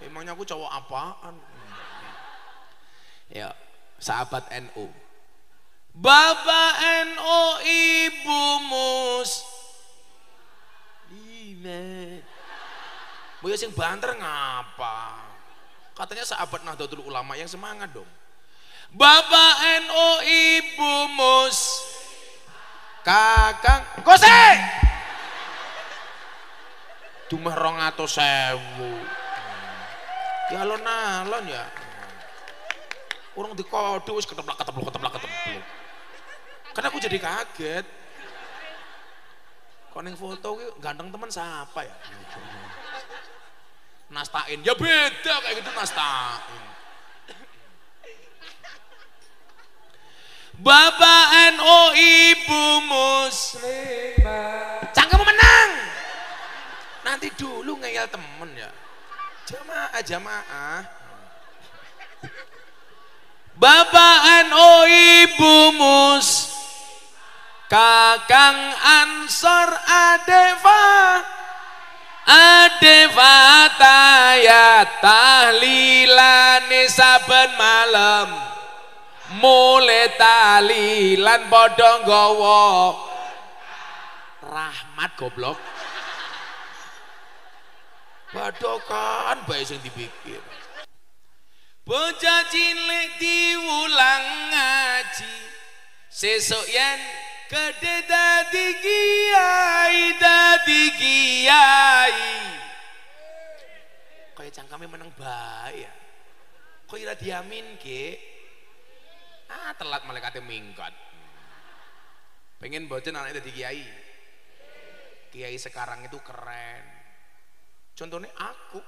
Emangnya aku cowok apaan? Ya, sahabat NU. Bapak NU, Ibu Muslimat. Boya sing banter ngapa? Katanya sahabat Nahdlatul Ulama yang semangat dong. Bapak NU, Ibu Kakang Gose. Cuma 200.000. Ya alon-alon ya. Orang di kode wis keteplak. Karena aku jadi kaget. Kok ning foto ki ganteng teman siapa ya? Nastain. Ya beda kayak gitu nastain. Bapak NU Ibu Muslimah. Cangkemmu menang. Nanti dulu ngeyel temen ya. Jamaah. Bapak NU Ibu Mus. Kakang Ansor Adewa tayat tahlilane saben malam. Mulai tahlilan padha nggawa rahmat goblok. Badokan bae sing dipikir. Bocah cilik diulang ngaji. Sesuk yen gede dadi kiai. Kaya cangkeme meneng bae ya. Kok ira diamin ke? Telat malaikate minggat. Pengen bocah anaknya dadi kiai. Kiai sekarang itu keren. Contohnya aku.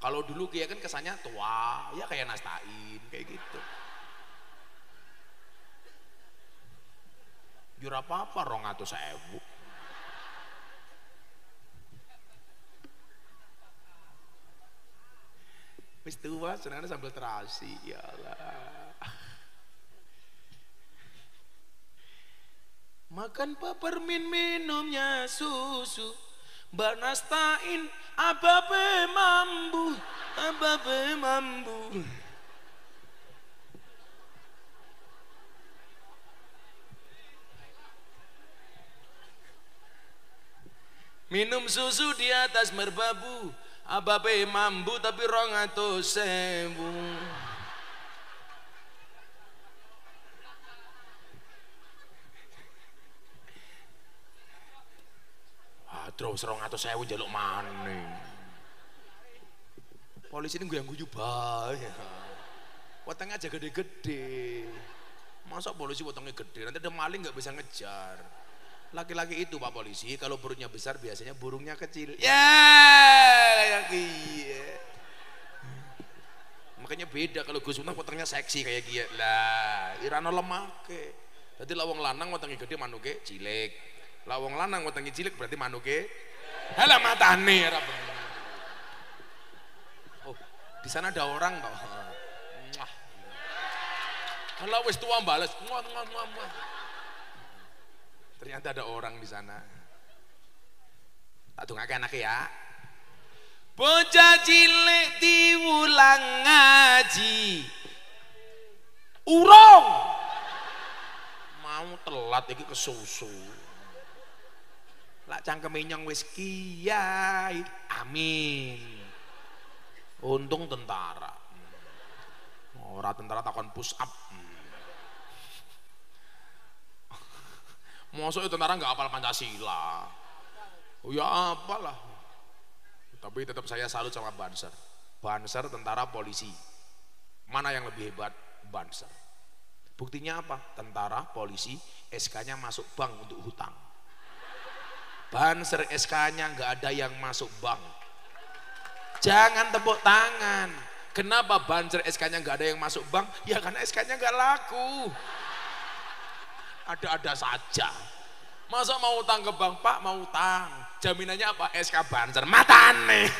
Kalau dulu kiai kan kesannya tua, ya kayak nastain, kayak gitu. Jura apa-apa 200.000. Wis tua senangnya sambil terasi, ya Allah. Makan papermin minumnya susu. Mbak Nastain ababe mambu. Minum susu di atas merbabu. Ababe mambu tapi 200.000. Terus 200.000 njaluk maning. Polisi ini guyu bae. Wetenge aja gede-gede. Masa polisi wetenge gede, nanti ada maling nggak bisa ngejar. Laki-laki itu Pak Polisi, kalau burungnya besar biasanya burungnya kecil. Ya, kayak gitu. Makanya beda kalau Gus Miftah wetengnya seksi kayak gitu. Lah, irana lemake. Jadi lawang lanang wetenge gede manuke cilik. Lawang lanang wetenge cilik berarti manuke halah matane ora bener. Oh, di sana ada orang toh. Kalau wis tua bales, ternyata ada orang di sana. Tak dongake anake ya. Bocah cilik diulang ngaji. Urung. Mau telat iki kesusu. Lak cangkeme nyong wis kiai. Amin. Untung tentara. Ora tentara takon push up. Maksudnya tentara nggak hafal Pancasila. Oh ya apalah. Tapi tetap saya salut sama Banser. Banser tentara polisi. Mana yang lebih hebat? Banser. Buktinya apa? Tentara polisi SK-nya masuk bank untuk hutang. Banser SK-nya nggak ada yang masuk bank. Jangan tepuk tangan. Kenapa Banser SK-nya nggak ada yang masuk bank? Ya karena SK-nya nggak laku. Ada-ada saja. Masa mau utang ke bank, Pak mau utang. Jaminannya apa? SK Banser. Matane.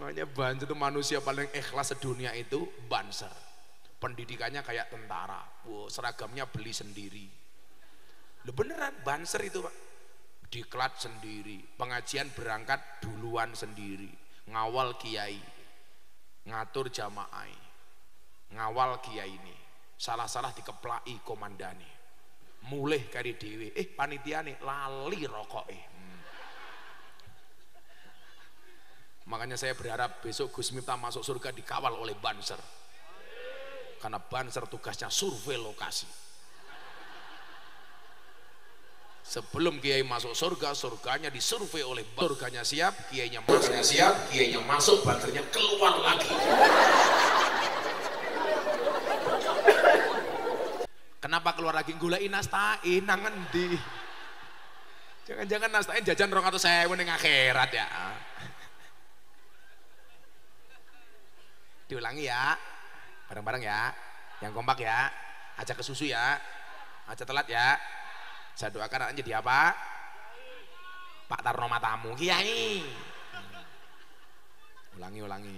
Makanya Banser itu manusia paling ikhlas sedunia itu Banser. Pendidikannya kayak tentara. Wow, seragamnya beli sendiri. Loh beneran Banser itu Pak. Diklat sendiri. Pengajian berangkat duluan sendiri. Ngawal kiai. Ngatur jamaah, ngawal kiai ini, salah-salah dikeplaki komandane, mulih kari dewe, panitiane lali rokoke. Makanya saya berharap besok Gus Miftah masuk surga dikawal oleh Banser, karena Banser tugasnya survei lokasi. Sebelum kiai masuk surga, surganya disurvei oleh surganya siap, kiainya masuk, Bansernya keluar lagi. Kenapa keluar lagi goleki nastain nang endi? Jangan-jangan nastain jajan 200.000 ning akhirat ya. Diulangi ya. Bareng-bareng ya. Yang kompak ya. Ajak ke susu ya. Aja telat ya. Saya doakan anaknya jadi apa? Pak Tarno matamu, Kiai. Ulangi.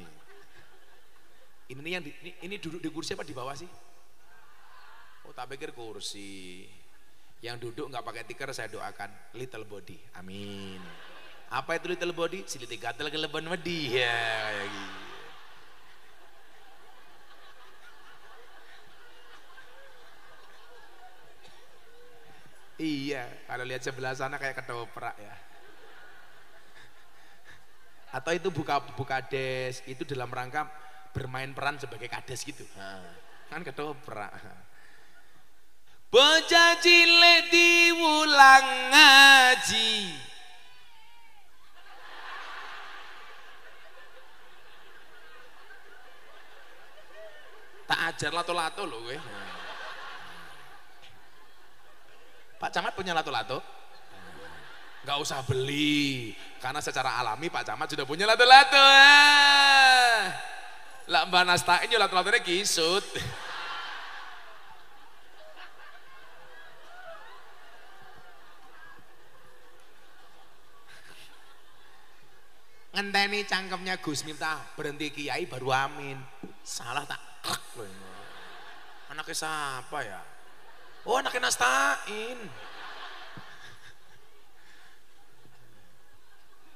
Ini yang ini duduk di kursi apa di bawah sih? Oh, tak pikir kursi. Yang duduk nggak pakai tikar saya doakan little body. Amin. Apa itu little body? Siliti gatel kelebon wedi ya kayak gitu. Iya, kalau lihat sebelah sana kayak ketoprak ya. Atau itu buka des, itu dalam rangka bermain peran sebagai kades gitu. Kan ketoprak. Bocah cilik diulang ngaji. Tak ajar lato-lato loh gue. Pak Camat punya lato-lato? Nggak usah beli, karena secara alami Pak Camat sudah punya lato-lato. Lah Mbak Nastain yo lato-latonya kisut. Ngenteni cangkemnya Gus Miftah berhenti kiai baru amin. Salah tak? Anaknya siapa ya? Oh, anaknya Nastain.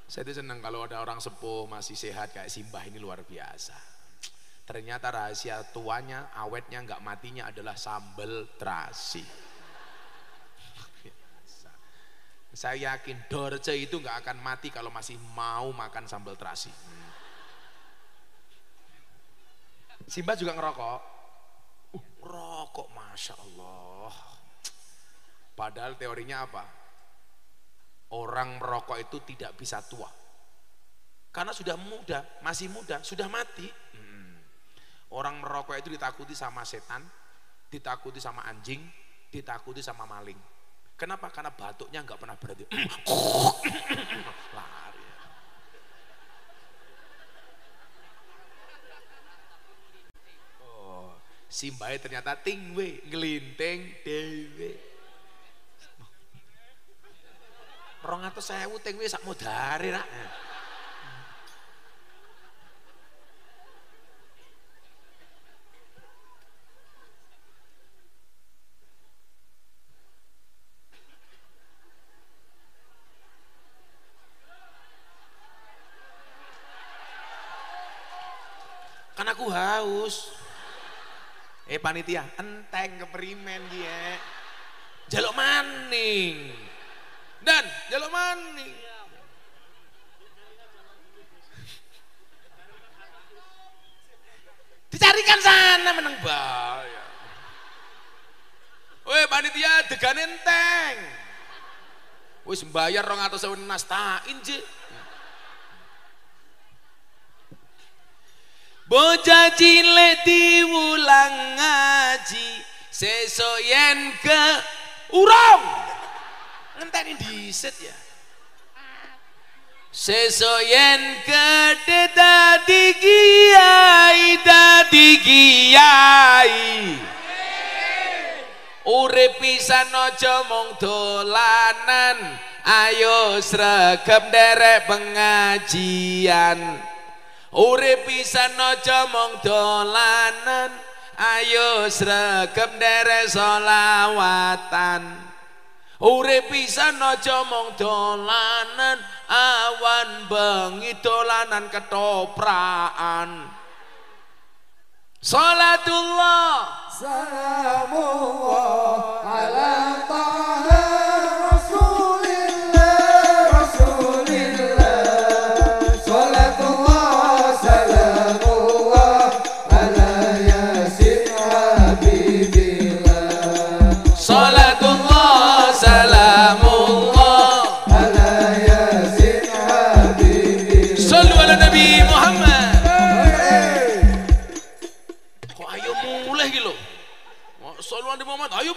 Saya itu senang kalau ada orang sepuh masih sehat kayak Simbah ini, luar biasa. Ternyata rahasia tuanya, awetnya, nggak matinya adalah sambal terasi. Saya yakin Dorce itu nggak akan mati kalau masih mau makan sambal terasi. Simbah juga ngerokok. Rokok, masya Allah. Padahal teorinya apa? Orang merokok itu tidak bisa tua. Karena sudah muda, masih muda, sudah mati. Orang merokok itu ditakuti sama setan, ditakuti sama anjing, ditakuti sama maling. Kenapa? Karena batuknya nggak pernah berhenti. Lari. Oh, Simbae ternyata tingwe, ngelinteng dewe. 200.000 tingwe sak modare nak. Kan aku haus. Panitia, enteng keperimen dia. Jaluk maning. Dan jaluk maning. Dicarikan sana meneng bahaya. Weh panitia degan enteng. Wis mbayar 200.000 nastain je. Bocah cilik diulang ngaji sesuk yen ke urung ngenteni dhisit ya sesuk yen gedhe dadi kiai urip pisan aja mung dolanan ayo sregep nderek pengajian. Urip pisan aja mung dolanan ayo sregep nderek selawatan. Urip pisan aja mung dolanan awan bengi dolanan ketoprakan. Salatullah salamullah ala taha Ayo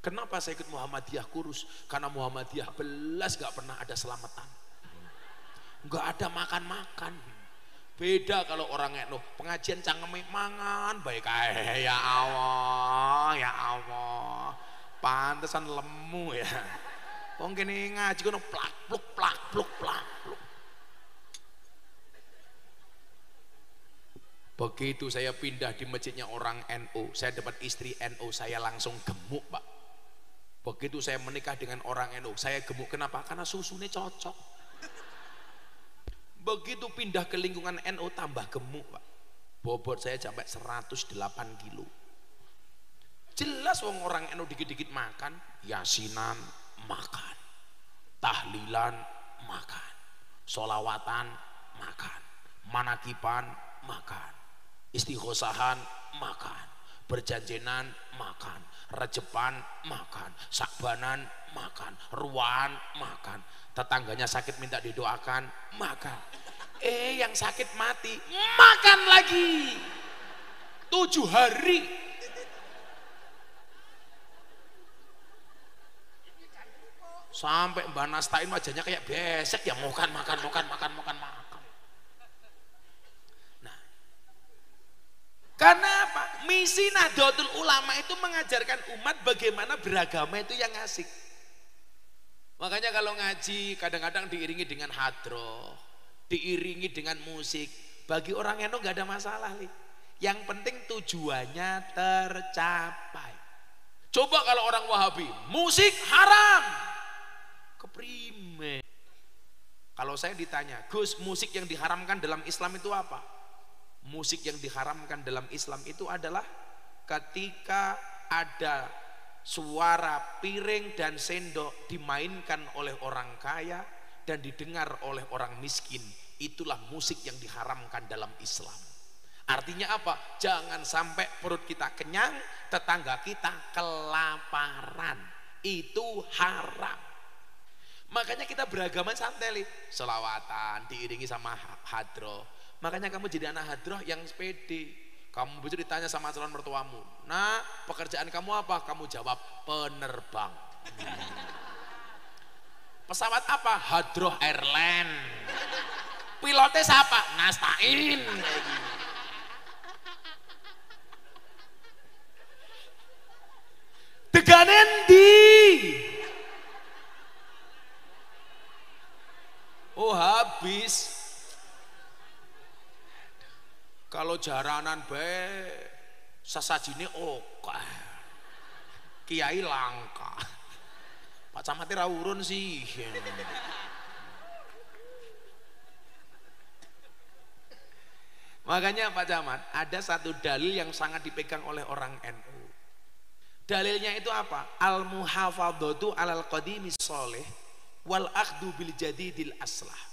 Kenapa saya ikut Muhammadiyah kurus? Karena Muhammadiyah belas gak pernah ada selamatan. Gak ada makan-makan. Beda kalau orang NU, pengajian cangkeme mangan baik ae. Ya Allah, ya Allah. Pantesan lemu ya. Wong kene ngaji kono plak pluk plak pluk plak pluk. Begitu saya pindah di masjidnya orang NU, saya dapat istri NU, saya langsung gemuk, Pak. Begitu saya menikah dengan orang NU, saya gemuk. Kenapa? Karena susunya cocok. Begitu pindah ke lingkungan NU tambah gemuk, Pak. Bobot saya sampai 108 kilo. Jelas wong orang NU dikit-dikit makan, yasinan makan, tahlilan makan, sholawatan makan, manakiban makan, istighosahan makan, berjanjenan makan, rejepan makan, sakbanan makan, ruan makan, tetangganya sakit minta didoakan makan, yang sakit mati makan lagi 7 hari. Sampai Mbak Nastain wajahnya kayak besek ya, makan. Nah, karena apa? Misi Nahdlatul Ulama itu mengajarkan umat bagaimana beragama itu yang asik. Makanya kalau ngaji kadang-kadang diiringi dengan hadroh, diiringi dengan musik. Bagi orang NU nggak ada masalah nih. Yang penting tujuannya tercapai. Coba kalau orang Wahabi, musik haram. Keprime. Kalau saya ditanya, Gus, musik yang diharamkan dalam Islam itu apa? Musik yang diharamkan dalam Islam itu adalah ketika ada suara piring dan sendok dimainkan oleh orang kaya dan didengar oleh orang miskin. Itulah musik yang diharamkan dalam Islam. Artinya apa? Jangan sampai perut kita kenyang, tetangga kita kelaparan. Itu haram. Makanya kita beragama santai, selawatan diiringi sama hadroh. Makanya kamu jadi anak hadroh yang pede. Kamu bisa ditanya sama calon mertuamu, nah pekerjaan kamu apa? Kamu jawab penerbang. Pesawat apa? Hadroh Airline. Pilotnya siapa? Nastain. Deganen di. Oh habis. Kalau jaranan bae sasajine oke. Kiai langka. Pak Camat ra urun sih. Makanya Pak Camat, ada satu dalil yang sangat dipegang oleh orang NU. Dalilnya itu apa? Al-muhafadzatu 'alal qadimis sholih wal akhdu bil jadidil aslah.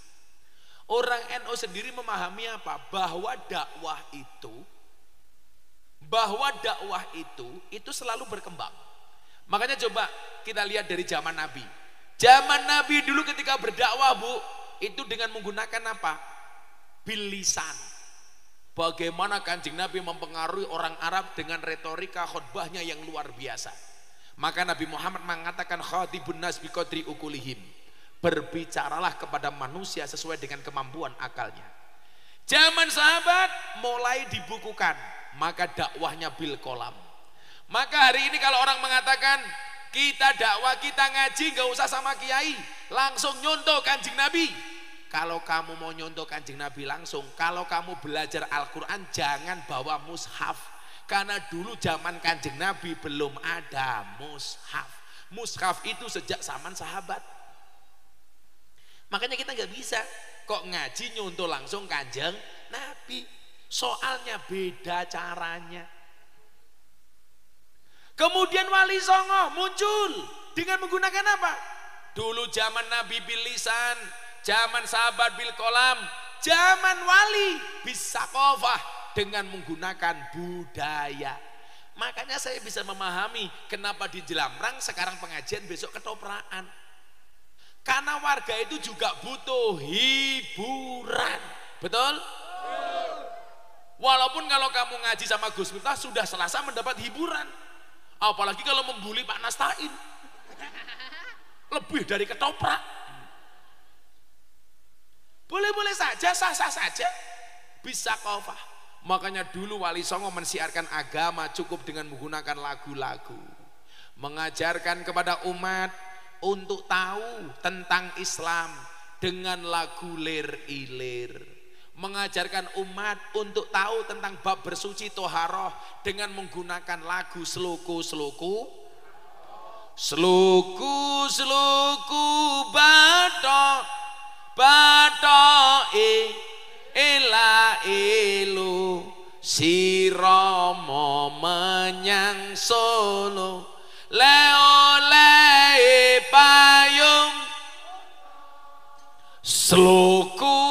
Orang NU sendiri memahami apa? Bahwa dakwah itu selalu berkembang. Makanya coba kita lihat dari zaman Nabi. Zaman Nabi dulu ketika berdakwah, Bu, itu dengan menggunakan apa? Bil lisan. Bagaimana Kanjeng Nabi mempengaruhi orang Arab dengan retorika khutbahnya yang luar biasa. Maka Nabi Muhammad mengatakan khatibun nas biqadri ukulihim. Berbicaralah kepada manusia sesuai dengan kemampuan akalnya. Zaman sahabat mulai dibukukan, maka dakwahnya bil kolam. Maka hari ini kalau orang mengatakan kita dakwah, kita ngaji gak usah sama kiai, langsung nyontoh Kanjeng Nabi. Kalau kamu mau nyontoh Kanjeng Nabi langsung, kalau kamu belajar Al-Quran jangan bawa mushaf. Karena dulu zaman Kanjeng Nabi belum ada mushaf. Mushaf itu sejak zaman sahabat. Makanya kita nggak bisa kok ngaji nyontoh langsung Kanjeng Nabi. Soalnya beda caranya. Kemudian Wali Songo muncul dengan menggunakan apa? Dulu zaman Nabi bil lisan, zaman sahabat bil kolam, zaman Wali bisa kofah dengan menggunakan budaya. Makanya saya bisa memahami kenapa di Jelamrang sekarang pengajian, besok ketopraan. Karena warga itu juga butuh hiburan. Betul? Walaupun kalau kamu ngaji sama Gus Miftah sudah Selasa mendapat hiburan. Apalagi kalau membuli Pak Nastain. Lebih dari ketoprak. Boleh-boleh saja, sah-sah saja. Bisa kofah. Makanya dulu Wali Songo mensiarkan agama cukup dengan menggunakan lagu-lagu. Mengajarkan kepada umat untuk tahu tentang Islam dengan lagu lir-ilir. Mengajarkan umat untuk tahu tentang bab bersuci toharoh dengan menggunakan lagu seluku-seluku. Seluku-seluku batok ela elu si Romo menyang Solo le payung seluku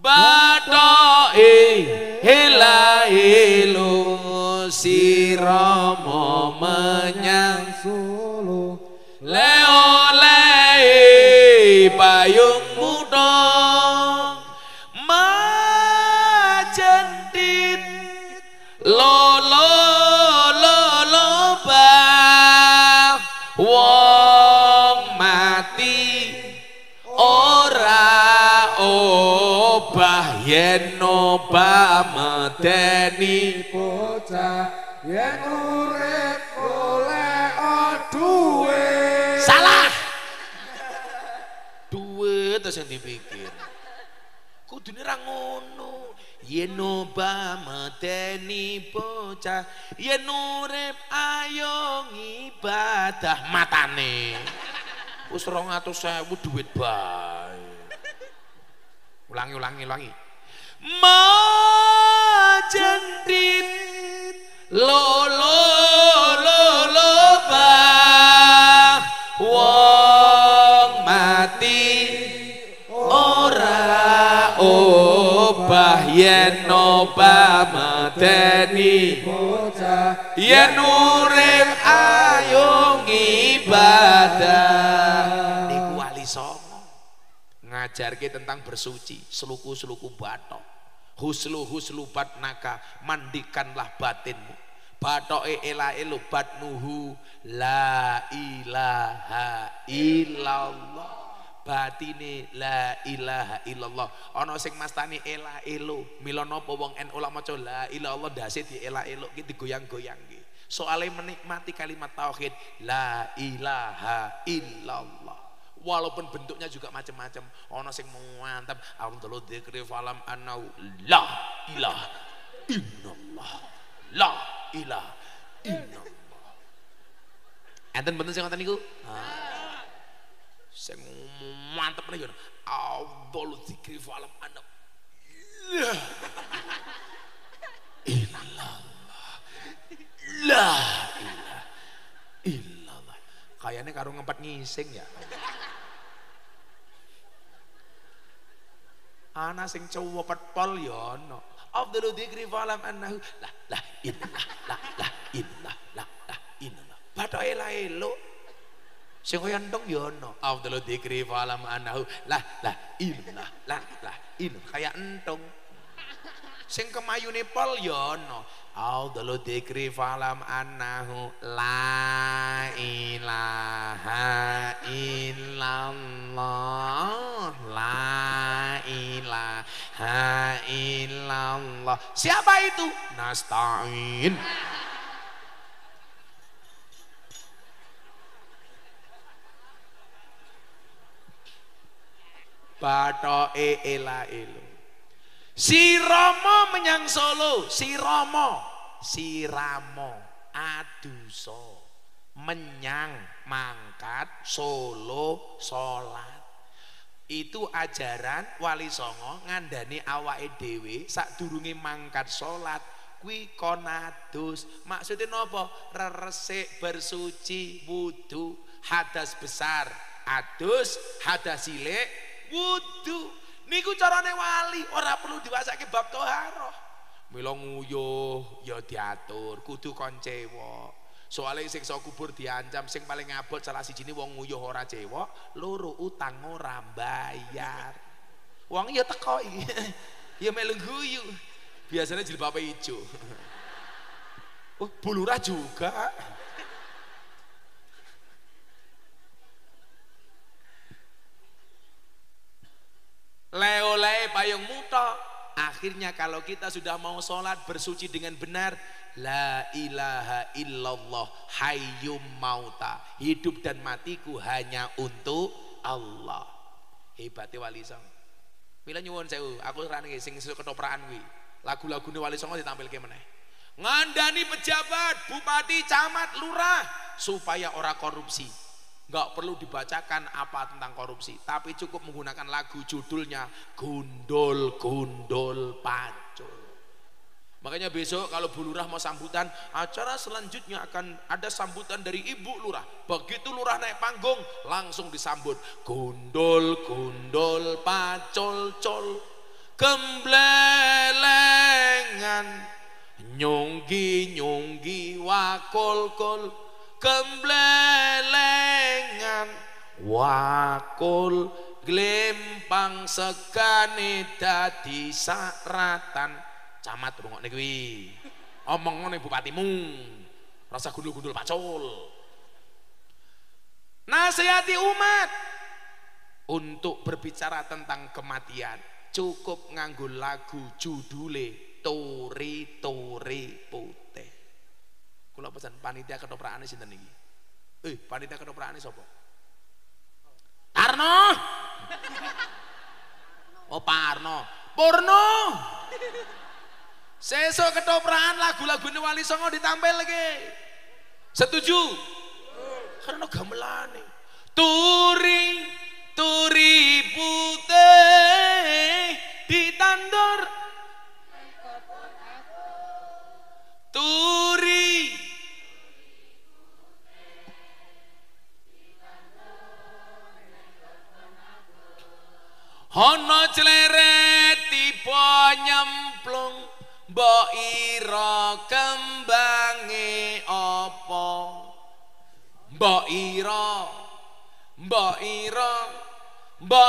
batok ela elu si Romo menyang Solo le payung muda majendit lo bah wong mati ora obah yen obah medeni bocah yen urip golek duwe. salah duit terus yang dipikir kudune ra ngono yen obah medeni bocah yen urip ayo ngibadah matane wis 200.000 duit bae ulangi majendit lo bah wong mati ora obah yen obah medeni Bocah yen urip ayo ngibadah. Niku Wali Songo ngajarke tentang bersuci, seluku-seluku batok. Huslu batnaka, mandikanlah batinmu. Batoke ela elu batnuhu la ilaha illallah. Batine la ilaha illallah. Ana sing mastani ela elu. Mila napa wong NU lak maca la ilallah dase di ela elu ki digoyang-goyang ki. Soale menikmati kalimat tauhid la ilaha illallah. Walaupun bentuknya juga macam-macam. Ono sing mantap, Alhamdulillah dzikri falam anau la ilaha illallah. La ilaha illallah. Enten mboten sing ngoten niku? Sing mantep nih, Alhamdulillah dzikri falam anau la illallah. La ilaha illallah. Kayaknya karo ngempet ngising ya. Ana sing cowok pol ya ono. Afdalu dzikri falam annahu la illallah la illallah. Padha elo. Sing koyo entong ya ono. Afdalu dzikri falam annahu la illallah la illallah. Kayak entong. Sing kemayune pol ya ono. Afdalu dzikri falam annahu la ilaha illallah la ilaha illallah. Siapa itu? Nasta'in. Batoke ela elo. Si Romo menyang Solo, si Ramo aduso menyang mangkat Solo salat. Itu ajaran Wali Songo ngandani awake dhewe sadurunge mangkat salat kuwi konadus. Maksudnya napa? Resik bersuci wudu, hadas besar adus, hadas cilik wudu. Niku carane wali, ora perlu diwasake bab toharoh. Mila nguyuh ya diatur, kudu kon cewek. Soale siksa kubur diancam, sing paling abot salah sijine wong nguyuh ora cewek, loro utang ora bayar. Wong ya teko iki. Ya melu guyu. Biasanya jilbabe ijo. Oh, Bu Lurah juga. Leo-leo payung muto. Akhirnya kalau kita sudah mau sholat bersuci dengan benar, la ilaha illallah hayyum mauta, hidup dan matiku hanya untuk Allah. Hebatnya Wali Songo. Mila nyuwun sewu, aku rani sing ketoprakan kuwi. Lagu-lagune Wali Songo ditampilke meneh. Ngandani pejabat, bupati, camat, lurah supaya ora korupsi. Nggak perlu dibacakan apa tentang korupsi, tapi cukup menggunakan lagu judulnya Gundul Gundul Pacul. Makanya besok kalau Bu Lurah mau sambutan, acara selanjutnya akan ada sambutan dari Ibu Lurah. Begitu Lurah naik panggung, langsung disambut Gundul Gundul Pacul Col, Gemblelengan, Nyunggi Nyunggi Wakol Kol, Gemblelengan wakul glempang segane dadi saratan. Camat rungokne kuwi omong ngene bupatimu rasa gundul-gundul pacul. Nasihati umat untuk berbicara tentang kematian cukup nganggo lagu judule Tori Tori Putih. Kula pesan panitia ketoprakane sinten iki? Panitia ketoprakane sapa? Tarno. Oh, Parno. Purno. Sesuk ketoprakan lagu-lagune Wali Songo ditampilke. Setuju? Karena gamelane. Turi Turi putih ditandur. Turi Hono cleret tiba nyemplung, mbok ira kembange apa? Mbok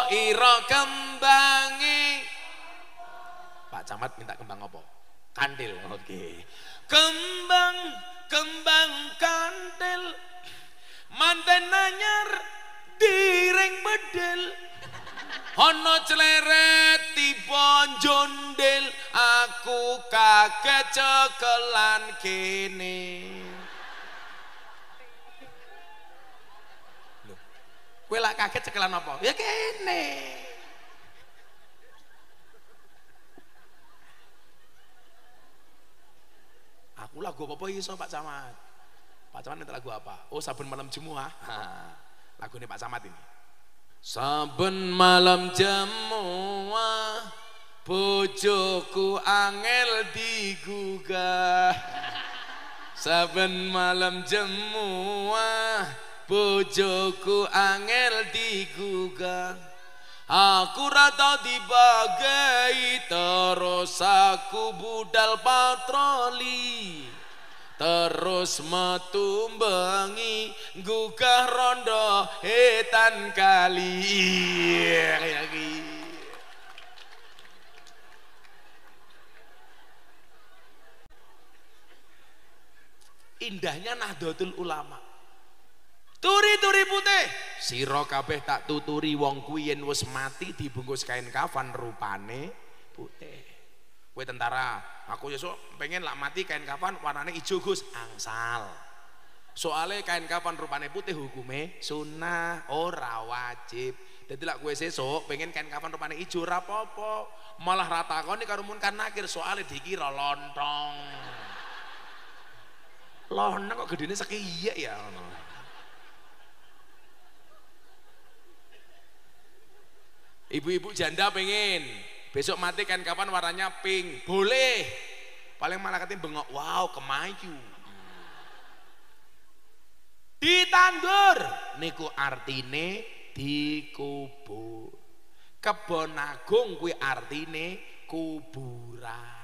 ira kembange. Pak Camat minta kembang apa? Kandil. Oke. Kembang kandil manten anyar direng bedel. Ono cleret tiba jondel, aku kaget cekelan kene. Lho, kowe lak kaget cekelan apa? Ya kene. Aku lagu apa iso Pak Camat? Pak Camat minta lagu apa? Oh, Saben Malam Jemuah. Lagu ini Pak Camat ini. Saben malam jemuah bojoku angel digugah. Saben malam jemuah bojoku angel digugah. Aku rata dibagai terus aku budal patroli. Terus metu bengi gugah rondo etan kali. Indahnya Nahdlatul Ulama. Turi-turi putih, sira kabeh tak tuturi wong kuwi yen wis mati dibungkus kain kafan rupane putih. Kowe tentara, aku besok pengen lak mati kain kafan warnane ijo Gus, angsal. Soale kain kafan rupane putih hukume sunnah, ora wajib. Dadi lak kowe sesuk pengen kain kafan rupane ijo ora apa-apa. Malah ra takoni karo Munkar Nakir soale dikira lontong. Lontong kok gedene sekiyek ya ngono. Ibu-ibu janda pengen besok mati kan kapan warnanya pink, boleh. Paling malah katanya bengok, wow kemayu. Ditandur niku artine dikubur. Kebon agung kuwi artine kuburan.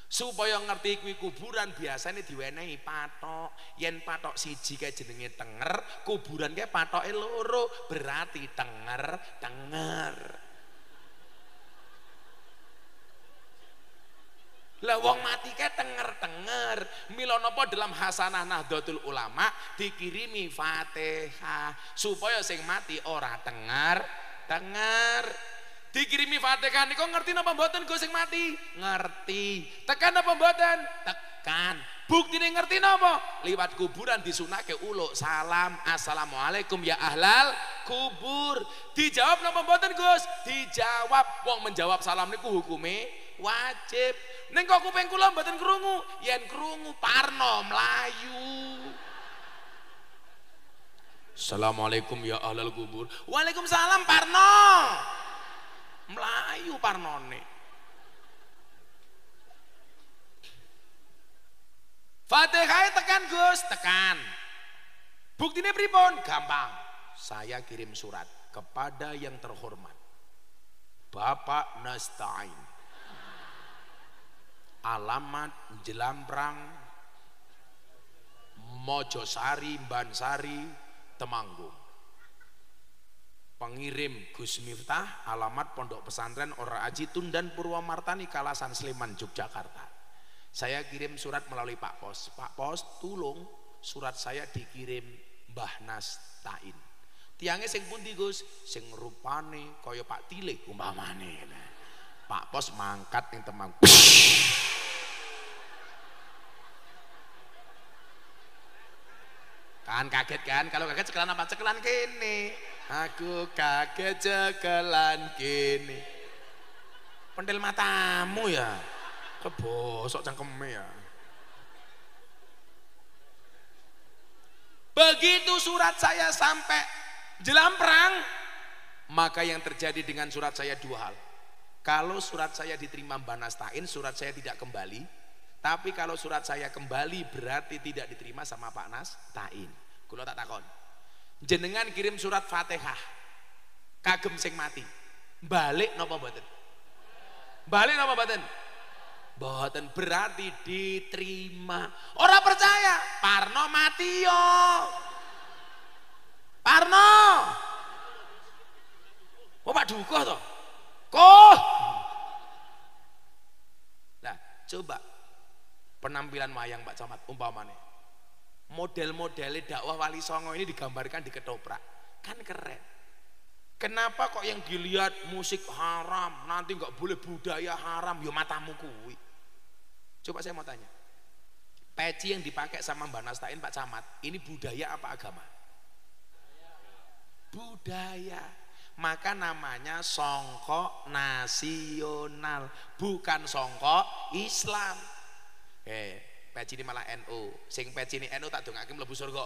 Supaya ngerti kuwi kuburan biasanya diwenehi patok. Yen patok siji kae jenenge tenger, kuburan kae patoke loro, berarti tenger. Lah wong mati kae tenger-tenger. Mila napa dalam Hasanah Nahdlatul Ulama dikirimi Fatihah supaya sing mati ora tenger. Dikirimi Fatihah niku ngerti napa mboten Gus sing mati? Ngerti. Tekan napa mboten? Tekan. Buktine ngerti napa? Liwat kuburan disunake uluk salam, assalamualaikum ya ahlal kubur. Dijawab napa mboten Gus? Dijawab. Wong menjawab salam niku hukume wajib. Ning kok kuping kula mboten krungu, yen krungu parno mlayu. Assalamualaikum ya ahlal kubur. Waalaikumsalam parno. Mlayu parnone. Fatihah tekan Gus, tekan. Buktine pripun? Gampang. Saya kirim surat kepada yang terhormat Bapak Nastain, alamat Jelamprang, Mojosari, Bansari, Temanggung. Pengirim Gus Miftah, alamat Pondok Pesantren Ora Aji Tundan Purwomartani, Kalasan, Sleman, Yogyakarta. Saya kirim surat melalui Pak Pos. Pak Pos, tolong surat saya dikirim Mbah Nastain. Tiangnya sing pundi Gus? Sing rupane kaya Pak Tile umpamane. Pak Pos mangkat ning Temanggung. Kan kaget kan? Kalau kaget cekelan apa? Cekelan kene. Aku kaget cekelan kene. Pendel matamu ya. Kebosok cangkeme ya. Begitu surat saya sampai Jelamprang, maka yang terjadi dengan surat saya dua hal. Kalau surat saya diterima Mbah Nastain, surat saya tidak kembali. Tapi kalau surat saya kembali berarti tidak diterima sama Pak Nastain. Kula tak takon. Jenengan kirim surat Fatihah kagem sing mati. Balik napa mboten? Balik napa mboten? Mboten, berarti diterima. Ora percaya? Parno mati yo. Parno. Oh Pak Dukuh to. Koh. Nah, coba penampilan wayang Pak Camat umpamane. Model-model dakwah Wali Songo ini digambarkan di ketoprak. Kan keren. Kenapa kok yang dilihat musik haram, nanti nggak boleh budaya haram, yo matamu kuwi. Coba saya mau tanya. Peci yang dipakai sama Mbak Nastain Pak Camat, ini budaya apa agama? Budaya. Maka namanya songkok nasional, bukan songkok Islam. Peci ini malah NU. Sing peci ini NU tak dongake mlebu surga.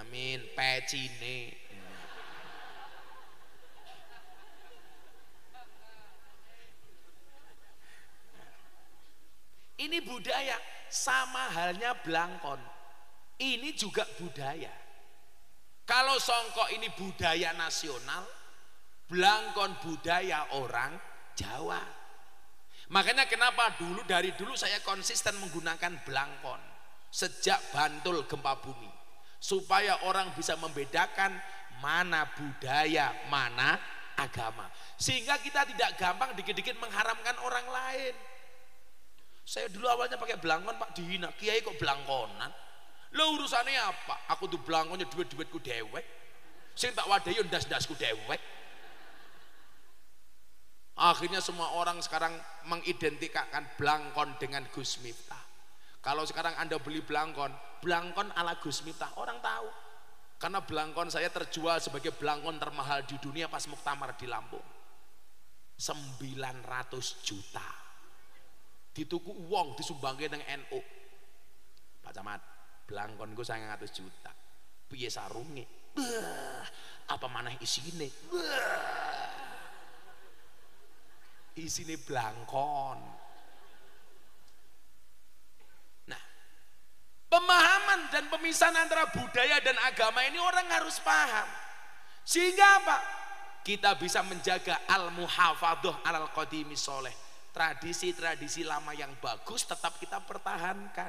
Amin. Peci ini. Ini budaya, sama halnya blangkon. Ini juga budaya. Kalau songkok ini budaya nasional, blangkon budaya orang Jawa. Makanya kenapa dari dulu saya konsisten menggunakan blangkon sejak Bantul gempa bumi, supaya orang bisa membedakan mana budaya, mana agama, sehingga kita tidak gampang dikit-dikit mengharamkan orang lain. Saya dulu awalnya pakai blangkon Pak, dihina, kiai kok blangkonan. Lo urusannya apa? Aku tuh blangkonnya duit-duitku dewek, sing tak wadayo ndas-ndasku dewek. Akhirnya semua orang sekarang mengidentikan blangkon dengan Gus Miftah. Kalau sekarang Anda beli blangkon ala Gus Miftah, orang tahu. Karena blangkon saya terjual sebagai blangkon termahal di dunia pas muktamar di Lampung. 900 juta. Dituku uang disumbangke nang NU. Pak Camat, blangkon gue 900 juta. Piye sarunge? Apa maneh isine? Isine blangkon. Nah, pemahaman dan pemisahan antara budaya dan agama ini orang harus paham. Sehingga apa? Kita bisa menjaga al-muhafadhah alal qadimi sholeh. Tradisi-tradisi lama yang bagus tetap kita pertahankan.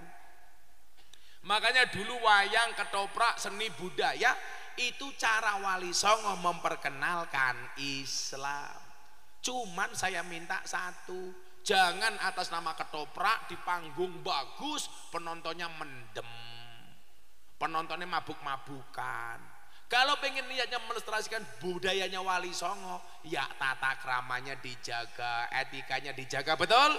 Makanya dulu wayang, ketoprak, seni budaya itu cara Wali Songo memperkenalkan Islam. Cuman saya minta satu, Jangan atas nama ketoprak di panggung bagus, penontonnya mendem, penontonnya mabuk-mabukan. Kalau pengen niatnya melestarikan budayanya Wali Songo, ya tata keramanya dijaga, etikanya dijaga, betul?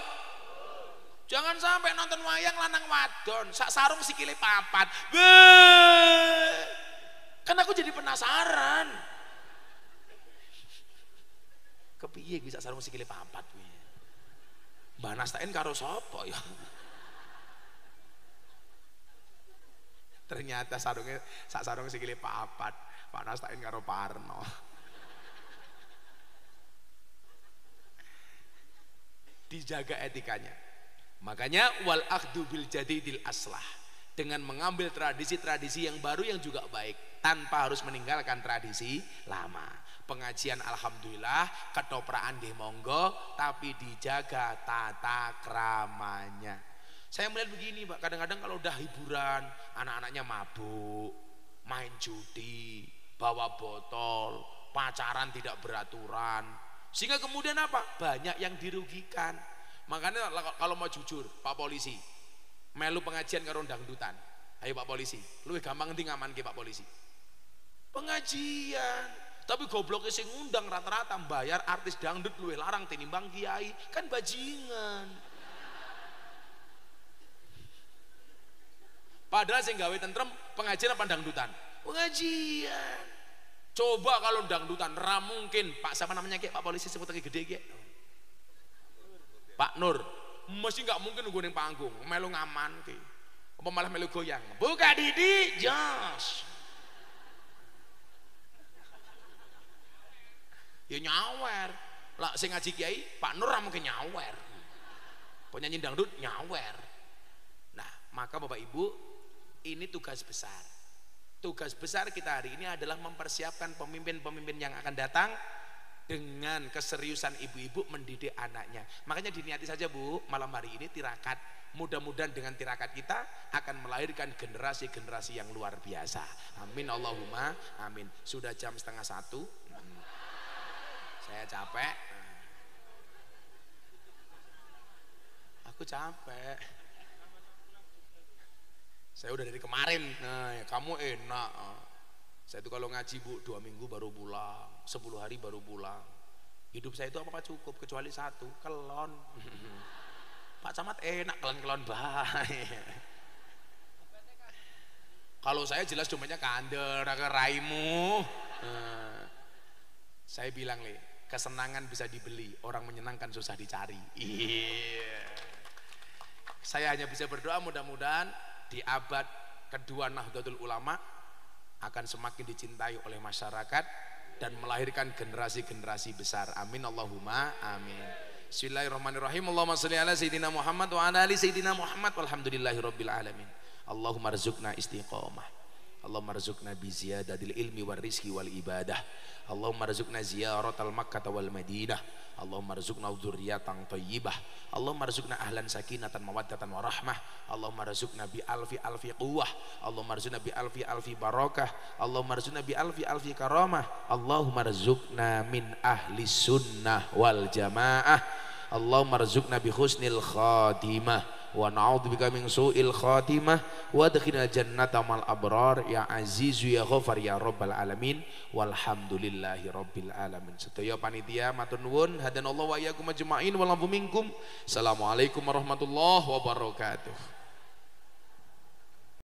Jangan sampai nonton wayang lanang wadon, sak sarung sikile papat. Kan aku jadi penasaran. Kepiye bisa sarung sikile papat kuwi? Mbah Nastain karo sapa ya? Ternyata sarungnya sak sarung sikile papat. Pak Nastain karo Parno. Dijaga etikanya. Makanya wal akhdu bil jadidil aslah. Dengan mengambil tradisi-tradisi yang baru yang juga baik tanpa harus meninggalkan tradisi lama. Pengajian alhamdulillah, ketopraan nggih monggo, tapi dijaga tata keramanya. Saya melihat begini Pak, kadang-kadang kalau udah hiburan, anak-anaknya mabuk, main judi, bawa botol, pacaran tidak beraturan, sehingga kemudian apa? Banyak yang dirugikan. Makanya kalau mau jujur, Pak Polisi, melu pengajian karo dangdutan. Ayo Pak Polisi, luwih gampang ngendi ngamanke Pak Polisi? Pengajian. Tapi gobloknya sing ngundang rata-rata bayar artis dangdut luwih larang tinimbang kiai, kan bajingan. Padahal sing gawe tentrem pengajian apa dangdutan? Pengajian. Coba kalau dangdutan ra mungkin Pak siapa namanya kayak Pak Polisi sebut lagi gede kayak Pak Nur. Mesti nggak mungkin nunggu ning panggung, melu ngaman ki. Apa malah melu goyang. Buka Didi, jos. Ya nyawer. Lah sing ngaji kiai Pak Nur ra mungkin nyawer. Penyanyi dangdut nyawer. Nah, maka Bapak Ibu, ini tugas besar. Tugas besar kita hari ini adalah mempersiapkan pemimpin-pemimpin yang akan datang dengan keseriusan ibu-ibu mendidik anaknya. Makanya diniati saja Bu, malam hari ini tirakat. Mudah-mudahan dengan tirakat kita akan melahirkan generasi-generasi yang luar biasa. Amin Allahumma amin. Sudah jam 12:30. Saya capek. Aku capek. Saya udah dari kemarin. Nah, ya kamu enak. Saya itu kalau ngaji Bu 2 minggu baru pulang, 10 hari baru pulang. Hidup saya itu apa cukup kecuali satu, kelon. Pak Camat enak kelon-kelon baik. Kalau saya jelas dompetnya kandel, raimu. Saya bilang kesenangan bisa dibeli, orang menyenangkan susah dicari. Iya. Saya hanya bisa berdoa mudah-mudahan di abad kedua Nahdlatul Ulama akan semakin dicintai oleh masyarakat dan melahirkan generasi-generasi besar. Amin Allahumma amin. Bismillahirrahmanirrahim. Allahumma sholli ala sayyidina Muhammad wa ala ali sayyidina Muhammad walhamdulillahirabbil alamin. Allahumma rzuqna istiqamah. Allahumma rzuqna bi ziyadatil ilmi war rizqi wal ibadah. Allahumma rzuqna ziyaratal Makkah wal Madinah. Allahumma rzuqna dzurriyyatan thayyibah. Allahumma rzuqna ahlan sakinatan mawaddatan warahmah. Allahumma rzuqna bi alfi quwwah. Allahumma rzuqna bi alfi barakah. Allahumma rzuqna bi alfi karamah. Allahumma rzuqna min ahli sunnah wal jamaah. Allahumma rzuqna bi husnil khatimah wa na'udzubika min su'il khatimah wa adkhilna jannata mal abrar ya azizu ya ghafar ya rabbal alamin walhamdulillahi rabbil alamin. Sedaya panitia matur nuwun, hadanallahu wa iyyakum ajmain wa minkum. Assalamualaikum warahmatullahi wabarakatuh.